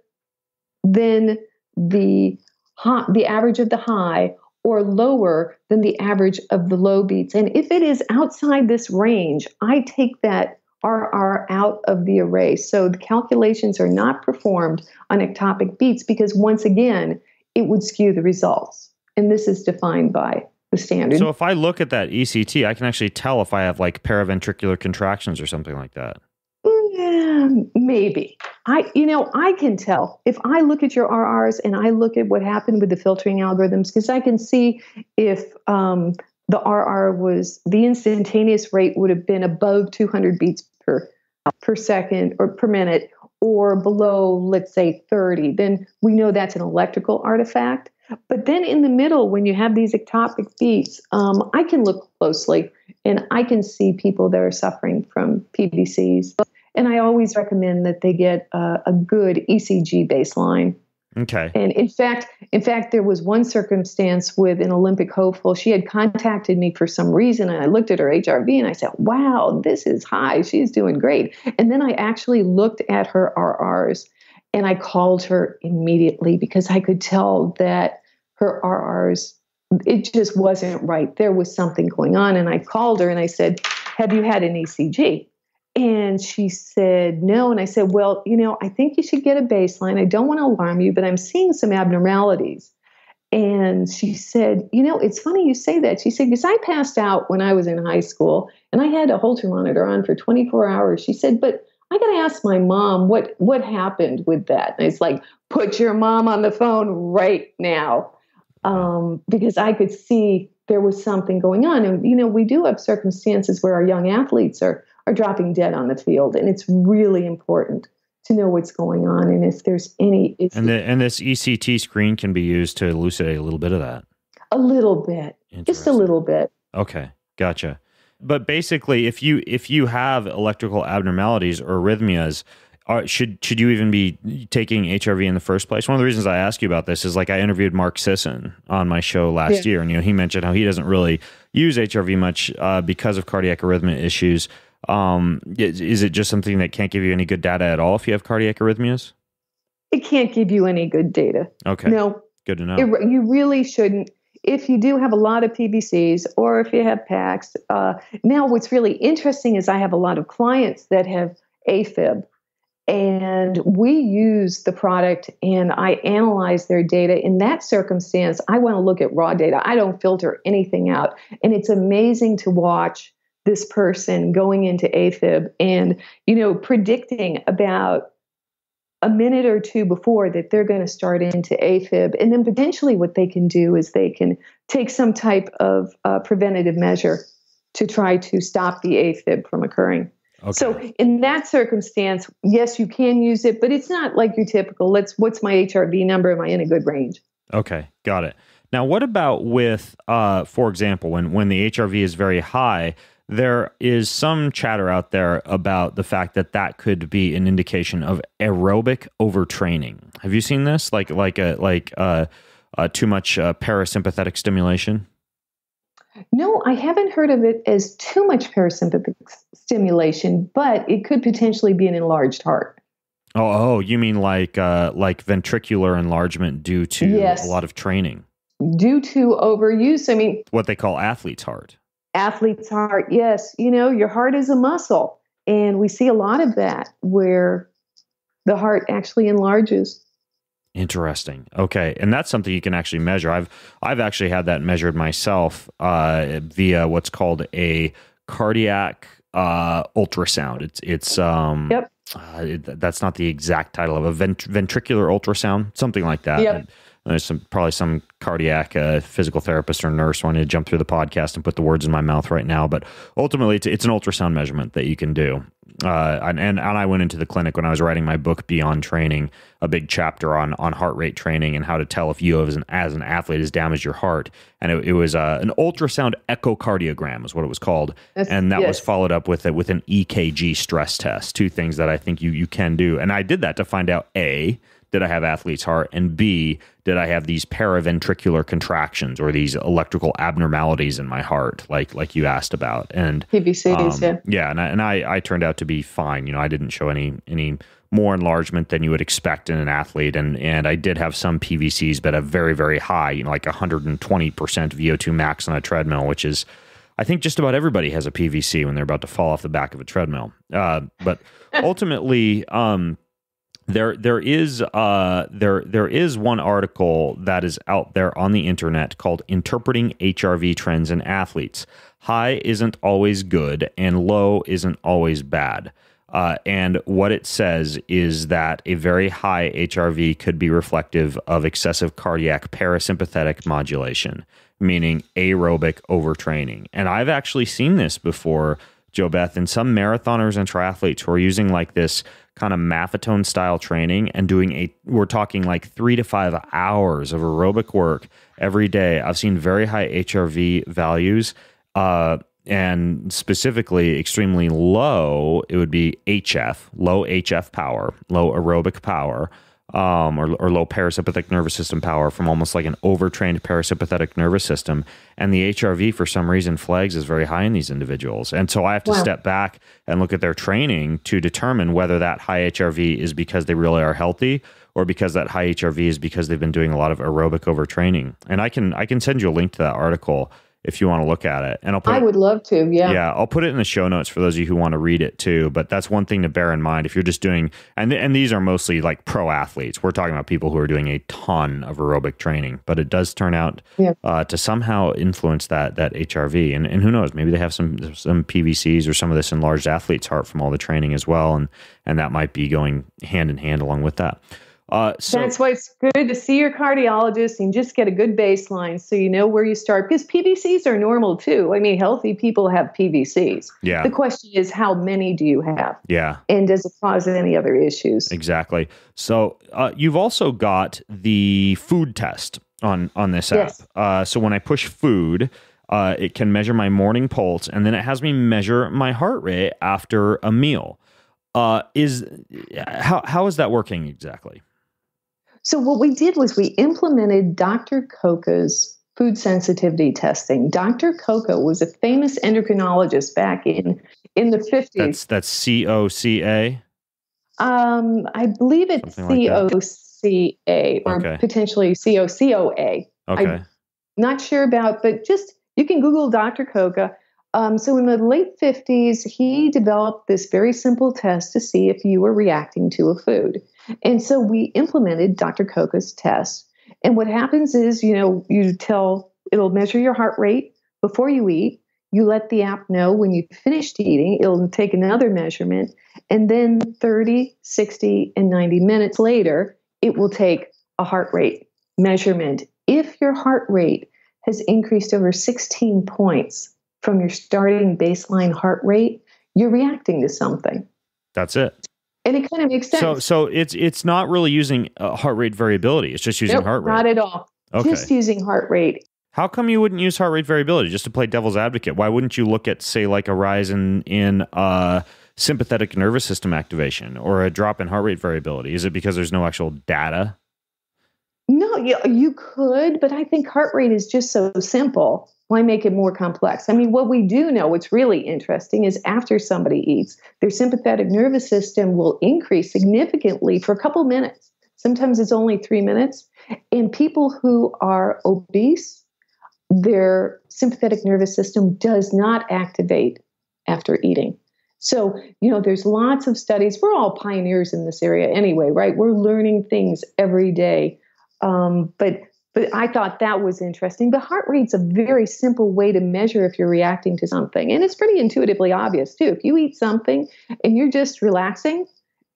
than the average of the high or lower than the average of the low beats. And if it is outside this range, I take that RR out of the array. So the calculations are not performed on ectopic beats because, once again, it would skew the results. And this is defined by the standard. So if I look at that ECT, I can actually tell if I have like paraventricular contractions or something like that. Yeah, maybe. I can tell if I look at your RRs and I look at what happened with the filtering algorithms, because I can see if the RR was, the instantaneous rate would have been above 200 beats per second or per minute or below, let's say 30, then we know that's an electrical artifact. But then in the middle, when you have these ectopic beats, I can look closely and I can see people that are suffering from PVCs. And I always recommend that they get a good ECG baseline. Okay. And in fact, there was one circumstance with an Olympic hopeful. She had contacted me for some reason, and I looked at her HRV and I said, wow, this is high. She's doing great. And then I actually looked at her RRs and I called her immediately because I could tell that her RRs, it just wasn't right. There was something going on. And I called her and I said, have you had an ECG? And she said, no. And I said, well, I think you should get a baseline. I don't want to alarm you, but I'm seeing some abnormalities. And she said, it's funny you say that. She said, because I passed out when I was in high school and I had a Holter monitor on for 24 hours. She said, but I got to ask my mom what happened with that. And it's like, put your mom on the phone right now. Because I could see there was something going on. And, we do have circumstances where our young athletes are dropping dead on the field. And it's really important to know what's going on. And if there's any issue. And this ECT screen can be used to elucidate a little bit of that. A little bit. Just a little bit. Okay. Gotcha. But basically, if you have electrical abnormalities or arrhythmias, should you even be taking HRV in the first place? One of the reasons I ask you about this is I interviewed Mark Sisson on my show last year, and he mentioned how he doesn't really use HRV much because of cardiac arrhythmia issues. Is it just something that can't give you any good data at all if you have cardiac arrhythmias? It can't give you any good data. Okay. No. Good to know. You really shouldn't. If you do have a lot of PVCs or if you have PACs. Now, what's really interesting is I have a lot of clients that have AFib. And we use the product and I analyze their data. In that circumstance, I want to look at raw data. I don't filter anything out. And it's amazing to watch this person going into AFib and, predicting about a minute or two before that they're going to start into AFib. And then potentially what they can do is they can take some type of preventative measure to try to stop the AFib from occurring. Okay. So in that circumstance, yes, you can use it, but it's not like your typical, what's my HRV number? Am I in a good range? Okay, got it. Now, what about with, for example, when the HRV is very high, there is some chatter out there about the fact that could be an indication of aerobic overtraining. Have you seen this? Like too much parasympathetic stimulation? No, I haven't heard of it as too much parasympathetic stimulation, but it could potentially be an enlarged heart. Oh, you mean like ventricular enlargement due to a lot of training? Due to overuse. I mean, what they call athlete's heart. Athlete's heart, yes. Your heart is a muscle, and we see a lot of that where the heart actually enlarges. Interesting. Okay, and that's something you can actually measure. I've actually had that measured myself via what's called a cardiac ultrasound. It's yep. That's not the exact title of a ventricular ultrasound, something like that. Yep. There's probably some cardiac physical therapist or nurse wanting to jump through the podcast and put the words in my mouth right now. But ultimately, it's an ultrasound measurement that you can do. and I went into the clinic when I was writing my book Beyond Training, a big chapter on heart rate training and how to tell if you as an athlete has damaged your heart. And it was an ultrasound echocardiogram is what it was called. And that was followed up with an EKG stress test, two things that I think you can do. And I did that to find out, A, did I have athlete's heart? And B, did I have these paraventricular contractions or these electrical abnormalities in my heart, like you asked about? And PVCs, yeah, and I turned out to be fine. You know, I didn't show any more enlargement than you would expect in an athlete, and I did have some PVCs, but a very, very high, you know, like 120% VO2 max on a treadmill, which is, I think, just about everybody has a PVC when they're about to fall off the back of a treadmill. But ultimately, There is one article that is out there on the internet called Interpreting HRV Trends in Athletes. High isn't always good and low isn't always bad. And what it says is that a very high HRV could be reflective of excessive cardiac parasympathetic modulation, meaning aerobic overtraining. And I've actually seen this before, Jo Beth, in some marathoners and triathletes who are using like this kind of maffetone style training and we're talking like 3 to 5 hours of aerobic work every day. I've seen very high HRV values, and specifically extremely low, it would be low HF power, low aerobic power, or low parasympathetic nervous system power from almost like an overtrained parasympathetic nervous system. And the HRV, for some reason, flags is very high in these individuals. And so I have to step back and look at their training to determine whether that high HRV is because they really are healthy or because that high HRV is because they've been doing a lot of aerobic overtraining. And I can send you a link to that article if you want to look at it. And I would love to, yeah. Yeah, I'll put it in the show notes for those of you who want to read it too. But that's one thing to bear in mind if you're just doing, and these are mostly like pro athletes. We're talking about people who are doing a ton of aerobic training, but it does turn out to somehow influence that HRV. And who knows, maybe they have some PVCs or some of this enlarged athlete's heart from all the training as well. And that might be going hand in hand along with that. So that's why it's good to see your cardiologist and just get a good baseline so you know where you start, because PVCs are normal too. I mean, healthy people have PVCs. Yeah. The question is, how many do you have? Yeah. And does it cause any other issues? Exactly. So you've also got the food test on this app. So when I push food, it can measure my morning pulse, and then it has me measure my heart rate after a meal. How is that working exactly? So what we did was we implemented Dr. Coca's food sensitivity testing. Dr. Coca was a famous endocrinologist back in the 50s. That's COCA? I believe it's COCA or potentially COCOA. Okay. I'm not sure about, but just you can Google Dr. Coca. So in the late 50s, he developed this very simple test to see if you were reacting to a food. And so we implemented Dr. Coca's test. And what happens is, it'll measure your heart rate before you eat. You let the app know when you've finished eating. It'll take another measurement. And then 30, 60, and 90 minutes later, it will take a heart rate measurement. If your heart rate has increased over 16 points from your starting baseline heart rate, you're reacting to something. That's it. And it kind of makes sense. So it's not really using heart rate variability. It's just using heart rate. Not at all. Okay. Just using heart rate. How come you wouldn't use heart rate variability, just to play devil's advocate? Why wouldn't you look at, say, like a rise in sympathetic nervous system activation or a drop in heart rate variability? Is it because there's no actual data? No, you could, but I think heart rate is just so simple. Why make it more complex? I mean, what we do know, what's really interesting, is after somebody eats, their sympathetic nervous system will increase significantly for a couple minutes. Sometimes it's only 3 minutes. In people who are obese, their sympathetic nervous system does not activate after eating. So, there's lots of studies. We're all pioneers in this area anyway, right? We're learning things every day. But I thought that was interesting. But heart rate's a very simple way to measure if you're reacting to something. And it's pretty intuitively obvious, too. If you eat something and you're just relaxing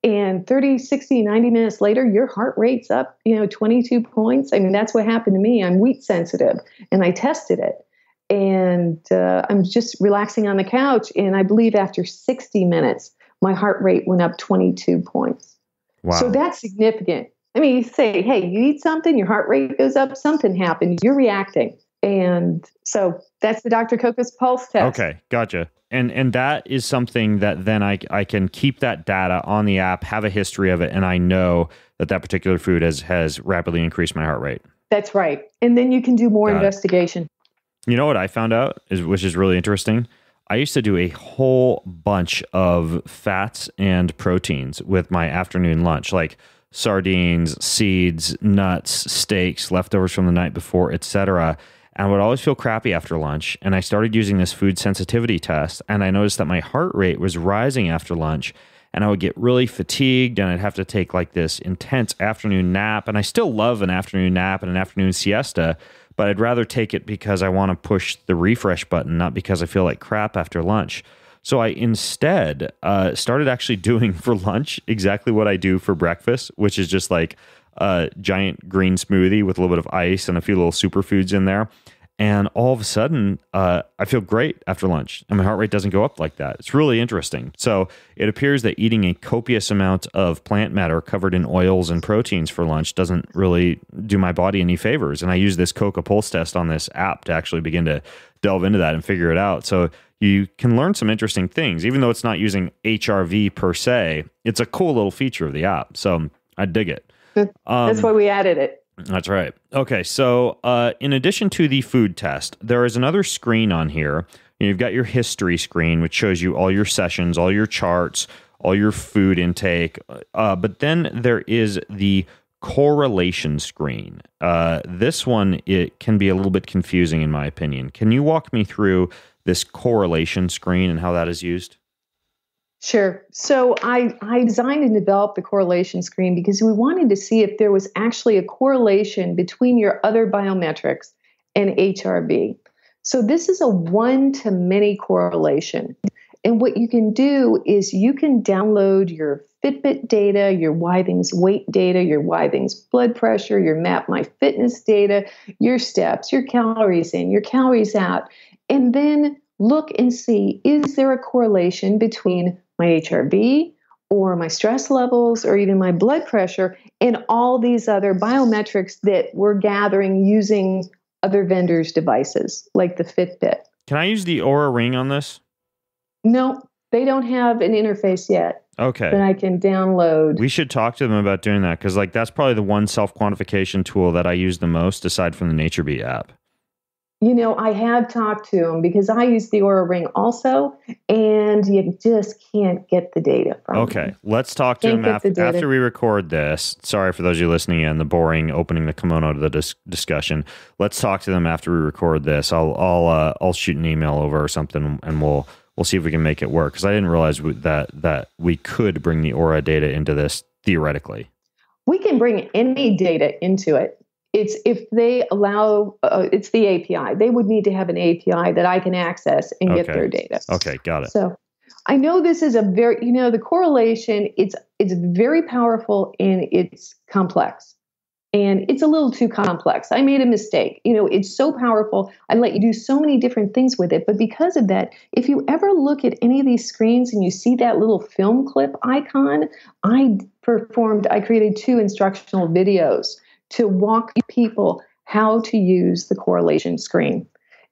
and 30, 60, 90 minutes later, your heart rate's up, 22 points. I mean, that's what happened to me. I'm wheat sensitive, and I tested it. And I'm just relaxing on the couch. And I believe after 60 minutes, my heart rate went up 22 points. Wow. So that's significant. I mean, you say, hey, you eat something, your heart rate goes up, something happened, you're reacting. And so that's the Dr. Coco's pulse test. Okay, gotcha. And that is something that then I can keep that data on the app, have a history of it, and I know that particular food has rapidly increased my heart rate. That's right. And then you can do more investigation. You know what I found out, which is really interesting? I used to do a whole bunch of fats and proteins with my afternoon lunch, like sardines, seeds, nuts, steaks, leftovers from the night before, etc. And I would always feel crappy after lunch. And I started using this food sensitivity test, and I noticed that my heart rate was rising after lunch. And I would get really fatigued, and I'd have to take like this intense afternoon nap. And I still love an afternoon nap and an afternoon siesta, but I'd rather take it because I want to push the refresh button, not because I feel like crap after lunch. So I instead started actually doing for lunch exactly what I do for breakfast, which is just like a giant green smoothie with a little bit of ice and a few little superfoods in there. And all of a sudden, I feel great after lunch, and my heart rate doesn't go up like that. It's really interesting. So it appears that eating a copious amount of plant matter covered in oils and proteins for lunch doesn't really do my body any favors. And I use this Coca pulse test on this app to actually begin to delve into that and figure it out. So you can learn some interesting things, even though it's not using HRV per se. It's a cool little feature of the app. So I dig it. That's why we added it. That's right. Okay, so in addition to the food test, there is another screen on here. You've got your history screen, which shows you all your sessions, all your charts, all your food intake. But then there is the correlation screen. This one, it can be a little bit confusing in my opinion. Can you walk me through this correlation screen and how that is used? Sure. So I designed and developed the correlation screen because we wanted to see if there was actually a correlation between your other biometrics and HRV. So this is a one-to-many correlation. And what you can do is you can download your Fitbit data, your Withings weight data, your Withings blood pressure, your MapMyFitness data, your steps, your calories in, your calories out, and then look and see, is there a correlation between my HRV or my stress levels or even my blood pressure and all these other biometrics that we're gathering using other vendors' devices like the Fitbit. Can I use the Oura Ring on this? No, they don't have an interface yet. Okay. That I can download. We should talk to them about doing that because like that's probably the one self-quantification tool that I use the most aside from the NatureBeat app. You know, I have talked to them because I use the Oura Ring also, and you just can't get the data from them. Okay, let's talk to them after we record this. Sorry for those of you listening in, the boring opening the kimono to the discussion. Let's talk to them after we record this. I'll shoot an email over or something, and we'll see if we can make it work because I didn't realize that we could bring the Oura data into this theoretically. We can bring any data into it. It's if they allow, it's the API. They would need to have an API that I can access and get their data. Okay, got it. So I know this is a very, the correlation, it's very powerful and it's complex. And it's a little too complex. I made a mistake. It's so powerful. I let you do so many different things with it. But because of that, if you ever look at any of these screens and you see that little film clip icon, I created 2 instructional videos to walk people how to use the correlation screen.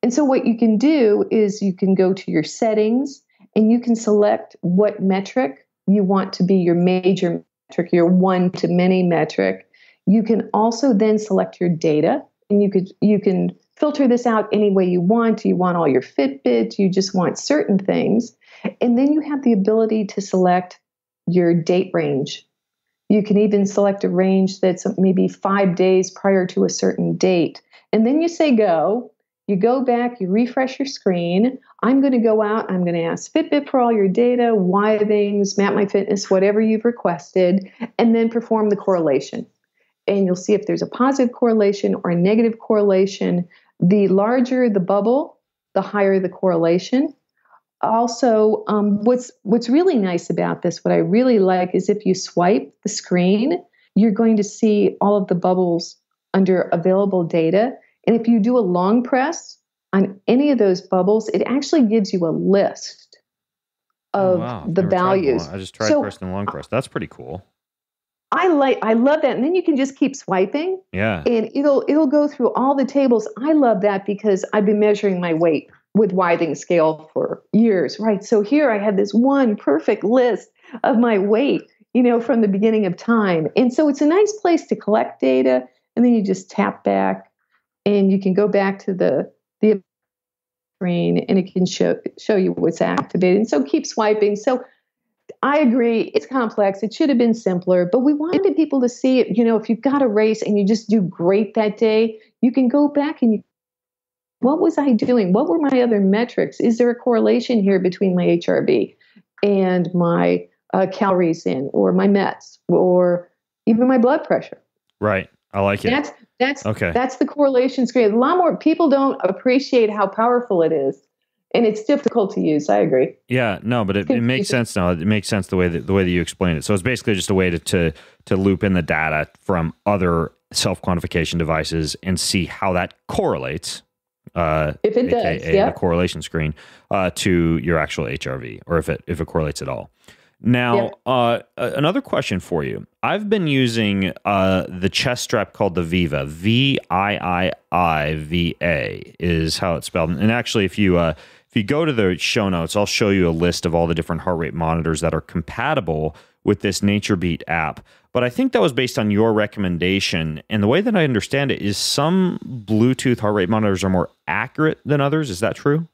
And so what you can do is you can go to your settings and you can select what metric you want to be your major metric, your one-to-many metric. You can also then select your data, and you can filter this out any way you want. Do you want all your Fitbit? Do you just want certain things? And then you have the ability to select your date range. You can even select a range that's maybe 5 days prior to a certain date. And then you say go. You go back, you refresh your screen. I'm going to go out. I'm going to ask Fitbit for all your data, Withings, MapMyFitness, whatever you've requested, and then perform the correlation. And you'll see if there's a positive correlation or a negative correlation. The larger the bubble, the higher the correlation. Also, what's really nice about this, what I really like, is if you swipe the screen, you're going to see all of the bubbles under available data. And if you do a long press on any of those bubbles, it actually gives you a list Oh, of wow. I've the never tried values. I just tried So pressing the long press. That's pretty cool. I love that. And then you can just keep swiping Yeah. and it'll go through all the tables. I love that because I've been measuring my weight with Withing scale for years, right? So here I had this one perfect list of my weight, from the beginning of time. And so it's a nice place to collect data. And then you just tap back and you can go back to the screen and it can show you what's activated. And so keep swiping. So I agree. It's complex. It should have been simpler, but we wanted people to see it. If you've got a race and you just do great that day, you can go back and what was I doing? What were my other metrics? Is there a correlation here between my HRV and my calories in, or my METs, or even my blood pressure? Right. I like it. That's okay. That's the correlation screen. A lot more people don't appreciate how powerful it is. And it's difficult to use. I agree. Yeah, no, but it makes sense now. It makes sense the way that you explain it. So it's basically just a way to loop in the data from other self-quantification devices and see how that correlates. If it does, the correlation screen to your actual HRV, or if it correlates at all. Now, another question for you. I've been using the chest strap called the Viva. VIIIVA is how it's spelled. And actually, if you go to the show notes, I'll show you a list of all the different heart rate monitors that are compatible with this NatureBeat app. But I think that was based on your recommendation. And the way that I understand it is some Bluetooth heart rate monitors are more accurate than others. Is that true?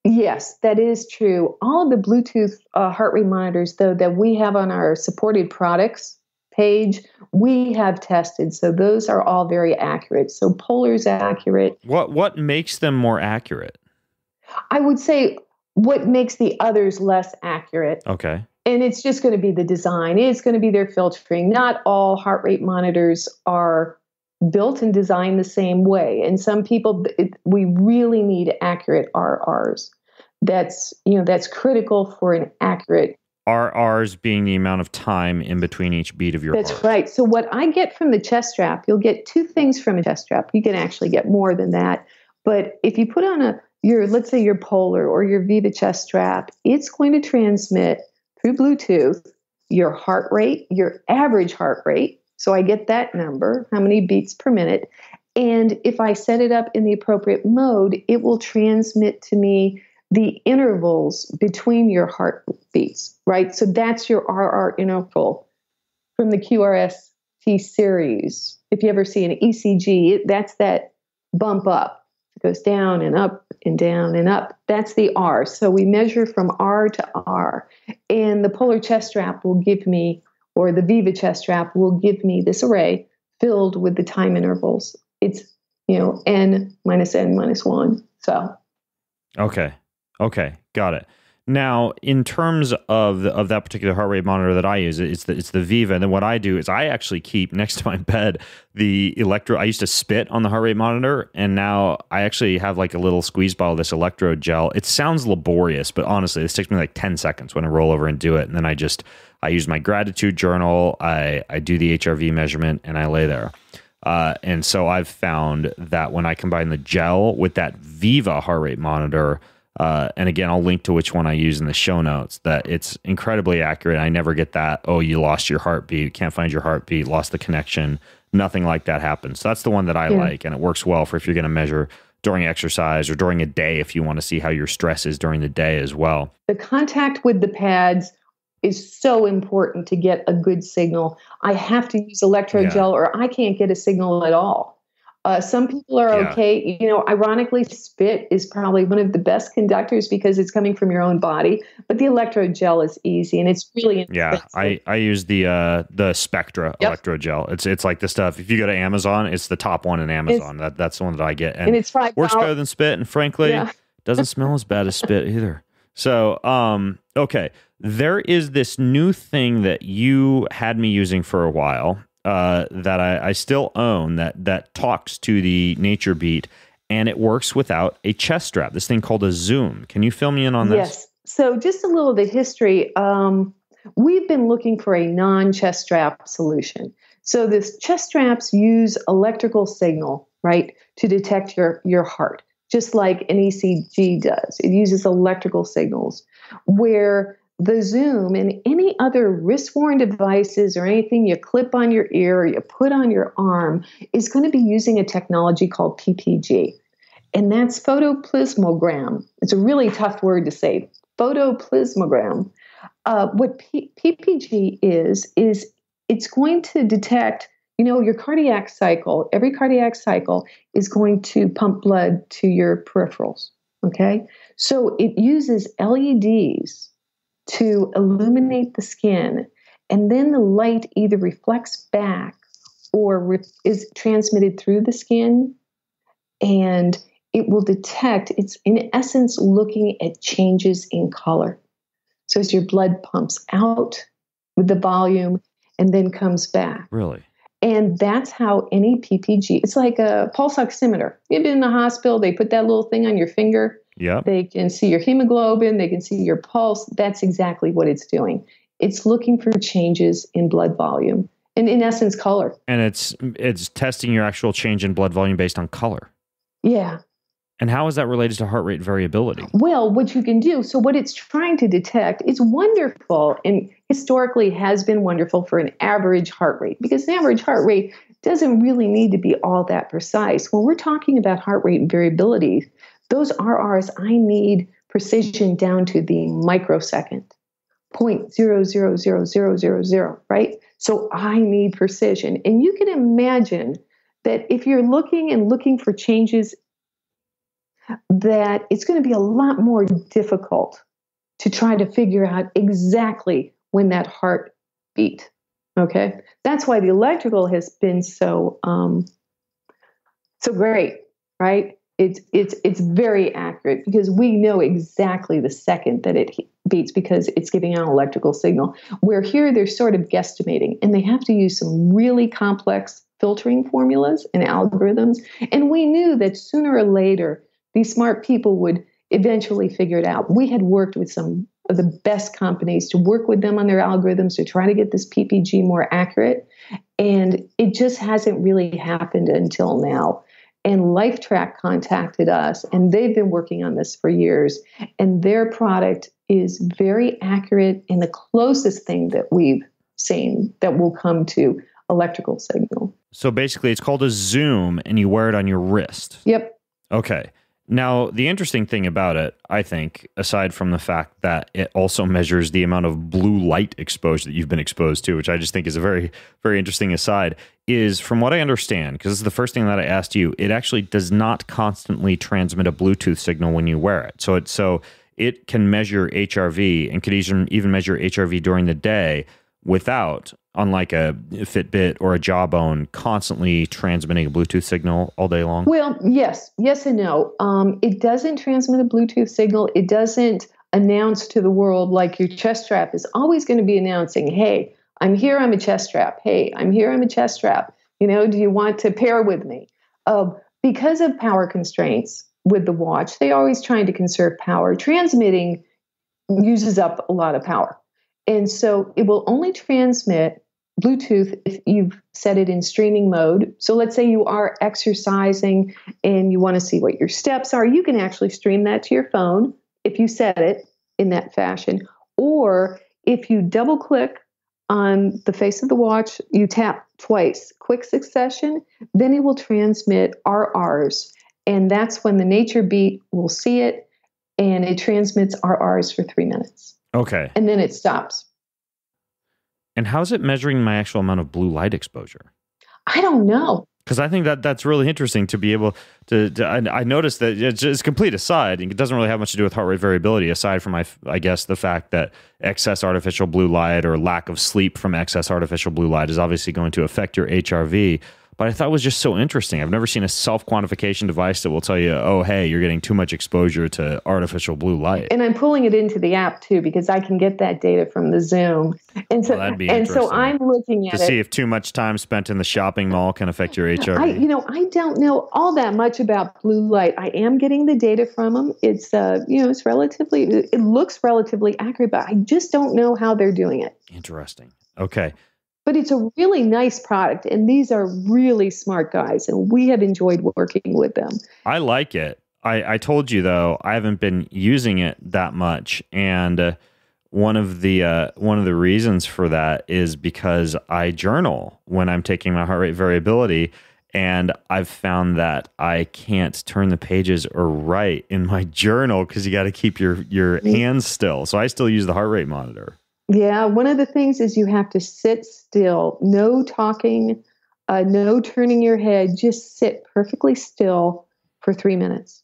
Yes, that is true. All of the Bluetooth heart rate monitors, though, that we have on our supported products page, we have tested. So those are all very accurate. So Polar's accurate. What makes them more accurate? I would say what makes the others less accurate. Okay. And it's just going to be the design. It's going to be their filtering. Not all heart rate monitors are built and designed the same way. And some people, we really need accurate RRs. That's critical for an accurate. RRs being the amount of time in between each beat of your heart. That's right. So what I get from the chest strap, you'll get two things from a chest strap. You can actually get more than that. But if you put on let's say your Polar or your Viva chest strap, it's going to transmit through Bluetooth your heart rate, your average heart rate. So I get that number, how many beats per minute. And if I set it up in the appropriate mode, it will transmit to me the intervals between your heartbeats, right? So that's your RR interval from the QRST series. If you ever see an ECG, that's that bump up. It goes down and up and down and up. That's the R. So we measure from R to R. And the Polar chest strap will give me, or the Viva chest strap will give me this array filled with the time intervals. It's, N minus N minus 1. So. Okay. Got it. Now, in terms of that particular heart rate monitor that I use, it's the Viva. And then what I do is I actually keep next to my bed the I used to spit on the heart rate monitor, and now I actually have like a little squeeze bottle of this electro gel. It sounds laborious, but honestly, this takes me like 10 seconds when I roll over and do it. And then I use my gratitude journal. I do the HRV measurement, and I lay there. And so I've found that when I combine the gel with that Viva heart rate monitor, and again, I'll link to which one I use in the show notes, that it's incredibly accurate. I never get that, oh, you lost your heartbeat, can't find your heartbeat, lost the connection. Nothing like that happens. So that's the one that I like, and it works well for if you're going to measure during exercise or during a day if you want to see how your stress is during the day as well. The contact with the pads is so important to get a good signal. I have to use electrogel or I can't get a signal at all. Some people are okay. Ironically, spit is probably one of the best conductors because it's coming from your own body. But the electrogel is easy and it's really inexpensive. Yeah, I use the Spectra electrogel. It's like the stuff. If you go to Amazon, it's the top one in Amazon. That's the one that I get, and it's $5. Works better than spit. And frankly, doesn't smell as bad as spit either. So, okay, there is this new thing that you had me using for a while. That I still own that talks to the NatureBeat, and it works without a chest strap. This thing called a Zoom. Can you fill me in on this? Yes. So just a little of the history. We've been looking for a non-chest strap solution. So this chest straps use electrical signal, right, to detect your heart. just like an ECG does. It uses electrical signals, where the Zoom and any other wrist-worn devices or anything you clip on your ear or you put on your arm is going to be using a technology called PPG. And that's photoplasmogram. It's a really tough word to say, photoplasmogram. What PPG is it's going to detect, your cardiac cycle. Every cardiac cycle is going to pump blood to your peripherals, okay? So it uses LEDs to illuminate the skin, and then the light either reflects back or is transmitted through the skin, and it will detect, it's in essence looking at changes in color. So as your blood pumps out with the volume and then comes back. Really? And that's how any PPG, it's like a pulse oximeter. You've been in the hospital, they put that little thing on your finger. Yeah. They can see your hemoglobin, they can see your pulse. That's exactly what it's doing. It's looking for changes in blood volume and, in essence, color. And it's testing your actual change in blood volume based on color. Yeah. And how is that related to heart rate variability? Well, what you can do, so what it's trying to detect, it's wonderful and historically has been wonderful for an average heart rate, because an average heart rate doesn't really need to be all that precise. When we're talking about heart rate variability, those RRs, I need precision down to the microsecond, 0.000000, right? So I need precision. And you can imagine that if you're looking for changes, that it's going to be a lot more difficult to try to figure out exactly when that heart beat. Okay, that's why the electrical has been so great, right? It's very accurate because we know exactly the second that it beats because it's giving out an electrical signal. Where here they're sort of guesstimating, and they have to use some really complex filtering formulas and algorithms. And we knew that sooner or later these smart people would eventually figure it out. We had worked with some of the best companies to work with them on their algorithms to try to get this PPG more accurate. And it just hasn't really happened until now. And LifeTrack contacted us, and they've been working on this for years. And their product is very accurate and the closest thing that we've seen that will come to electrical signal. So basically it's called a Zoom and you wear it on your wrist. Yep. Okay. Now, the interesting thing about it, I think, aside from the fact that it also measures the amount of blue light exposure that you've been exposed to, which I just think is a very, very interesting aside, is from what I understand, because this is the first thing that I asked you, it actually does not constantly transmit a Bluetooth signal when you wear it. So it can measure HRV and could even measure HRV during the day without, unlike a Fitbit or a Jawbone, constantly transmitting a Bluetooth signal all day long? Well, yes and no. It doesn't transmit a Bluetooth signal. It doesn't announce to the world like your chest strap is always going to be announcing, hey, I'm here, I'm a chest strap. Hey, I'm here, I'm a chest strap. Do you want to pair with me? Because of power constraints with the watch, they're always trying to conserve power. Transmitting uses up a lot of power. And so it will only transmit Bluetooth if you've set it in streaming mode. So let's say you are exercising and you want to see what your steps are. You can actually stream that to your phone if you set it in that fashion. Or if you double click on the face of the watch, you tap twice, quick succession, then it will transmit RRs. And that's when the NatureBeat will see it, and it transmits RRs for 3 minutes. Okay. And then it stops. And how's it measuring my actual amount of blue light exposure? I don't know. Because I think that's really interesting to be able to I noticed that it's complete aside, and it doesn't really have much to do with heart rate variability, aside from, I guess, the fact that excess artificial blue light or lack of sleep from excess artificial blue light is obviously going to affect your HRV. But I thought it was just so interesting. I've never seen a self-quantification device that will tell you, oh, hey, you're getting too much exposure to artificial blue light. And I'm pulling it into the app, too, because I can get that data from the Zoom. And so, that'd be and so I'm looking at to see if too much time spent in the shopping mall can affect your HRV. I don't know all that much about blue light. I am getting the data from them. It's, it's relatively, it looks relatively accurate, but I just don't know how they're doing it. Interesting. Okay. But it's a really nice product, and these are really smart guys, and we have enjoyed working with them. I like it. I told you though, I haven't been using it that much, and one of the reasons for that is because I journal when I'm taking my heart rate variability, and I've found that I can't turn the pages or write in my journal because you got to keep your hands still. So I still use the heart rate monitor. Yeah, one of the things is you have to sit still, no talking, no turning your head, just sit perfectly still for 3 minutes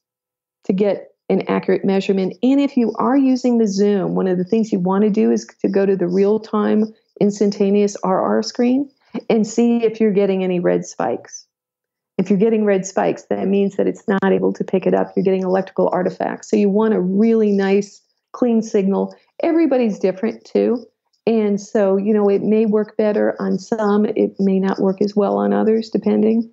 to get an accurate measurement. And if you are using the Zoom, one of the things you want to do is to go to the real-time instantaneous RR screen and see if you're getting any red spikes. If you're getting red spikes, that means that it's not able to pick it up. You're getting electrical artifacts. So you want a really nice, clean signal. Everybody's different too. And so, it may work better on some. It may not work as well on others, depending.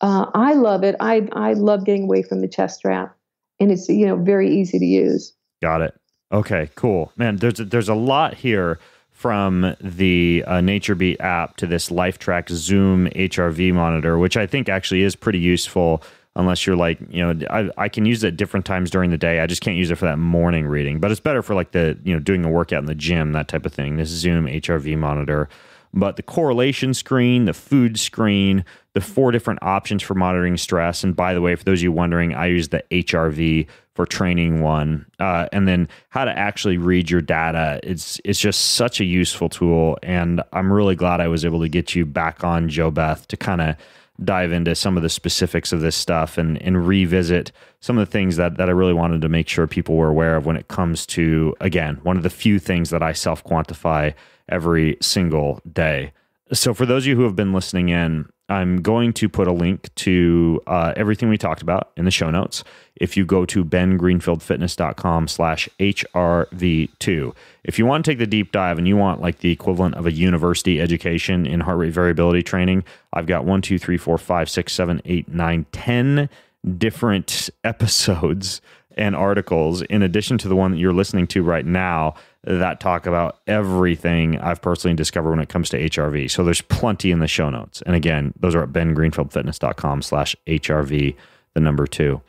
I love it. I love getting away from the chest strap. And it's, very easy to use. Got it. Okay, cool. Man, there's a lot here from the NatureBeat app to this LifeTrack Zoom HRV monitor, which I think actually is pretty useful unless you're like, I can use it at different times during the day. I just can't use it for that morning reading, but it's better for like the, doing a workout in the gym, that type of thing, this Zoom HRV monitor. But the correlation screen, the food screen, the 4 different options for monitoring stress. And by the way, for those of you wondering, I use the HRV for training one. And then how to actually read your data. It's just such a useful tool. And I'm really glad I was able to get you back on, Jo Beth, to kind of dive into some of the specifics of this stuff and revisit some of the things that I really wanted to make sure people were aware of when it comes to, again, one of the few things that I self-quantify every single day. So for those of you who have been listening in, I'm going to put a link to everything we talked about in the show notes. If you go to bengreenfieldfitness.com/HRV2, if you want to take the deep dive and you want like the equivalent of a university education in heart rate variability training, I've got 1, 2, 3, 4, 5, 6, 7, 8, 9, 10 different episodes and articles in addition to the one that you're listening to right now that talk about everything I've personally discovered when it comes to HRV. So there's plenty in the show notes. And again, those are at bengreenfieldfitness.com/HRV, the number 2.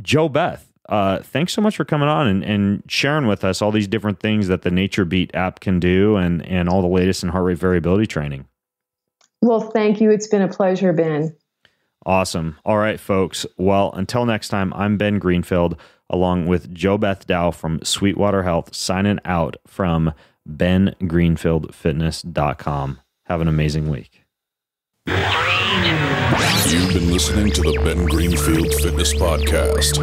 Jo Beth, thanks so much for coming on and sharing with us all these different things that the NatureBeat app can do and all the latest in heart rate variability training. Well, thank you. It's been a pleasure, Ben. Awesome. All right, folks. Well, until next time, I'm Ben Greenfield, along with Jo Beth Dow from Sweetwater Health, signing out from bengreenfieldfitness.com. Have an amazing week. You've been listening to the Ben Greenfield Fitness Podcast.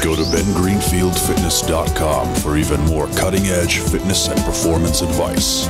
Go to bengreenfieldfitness.com for even more cutting-edge fitness and performance advice.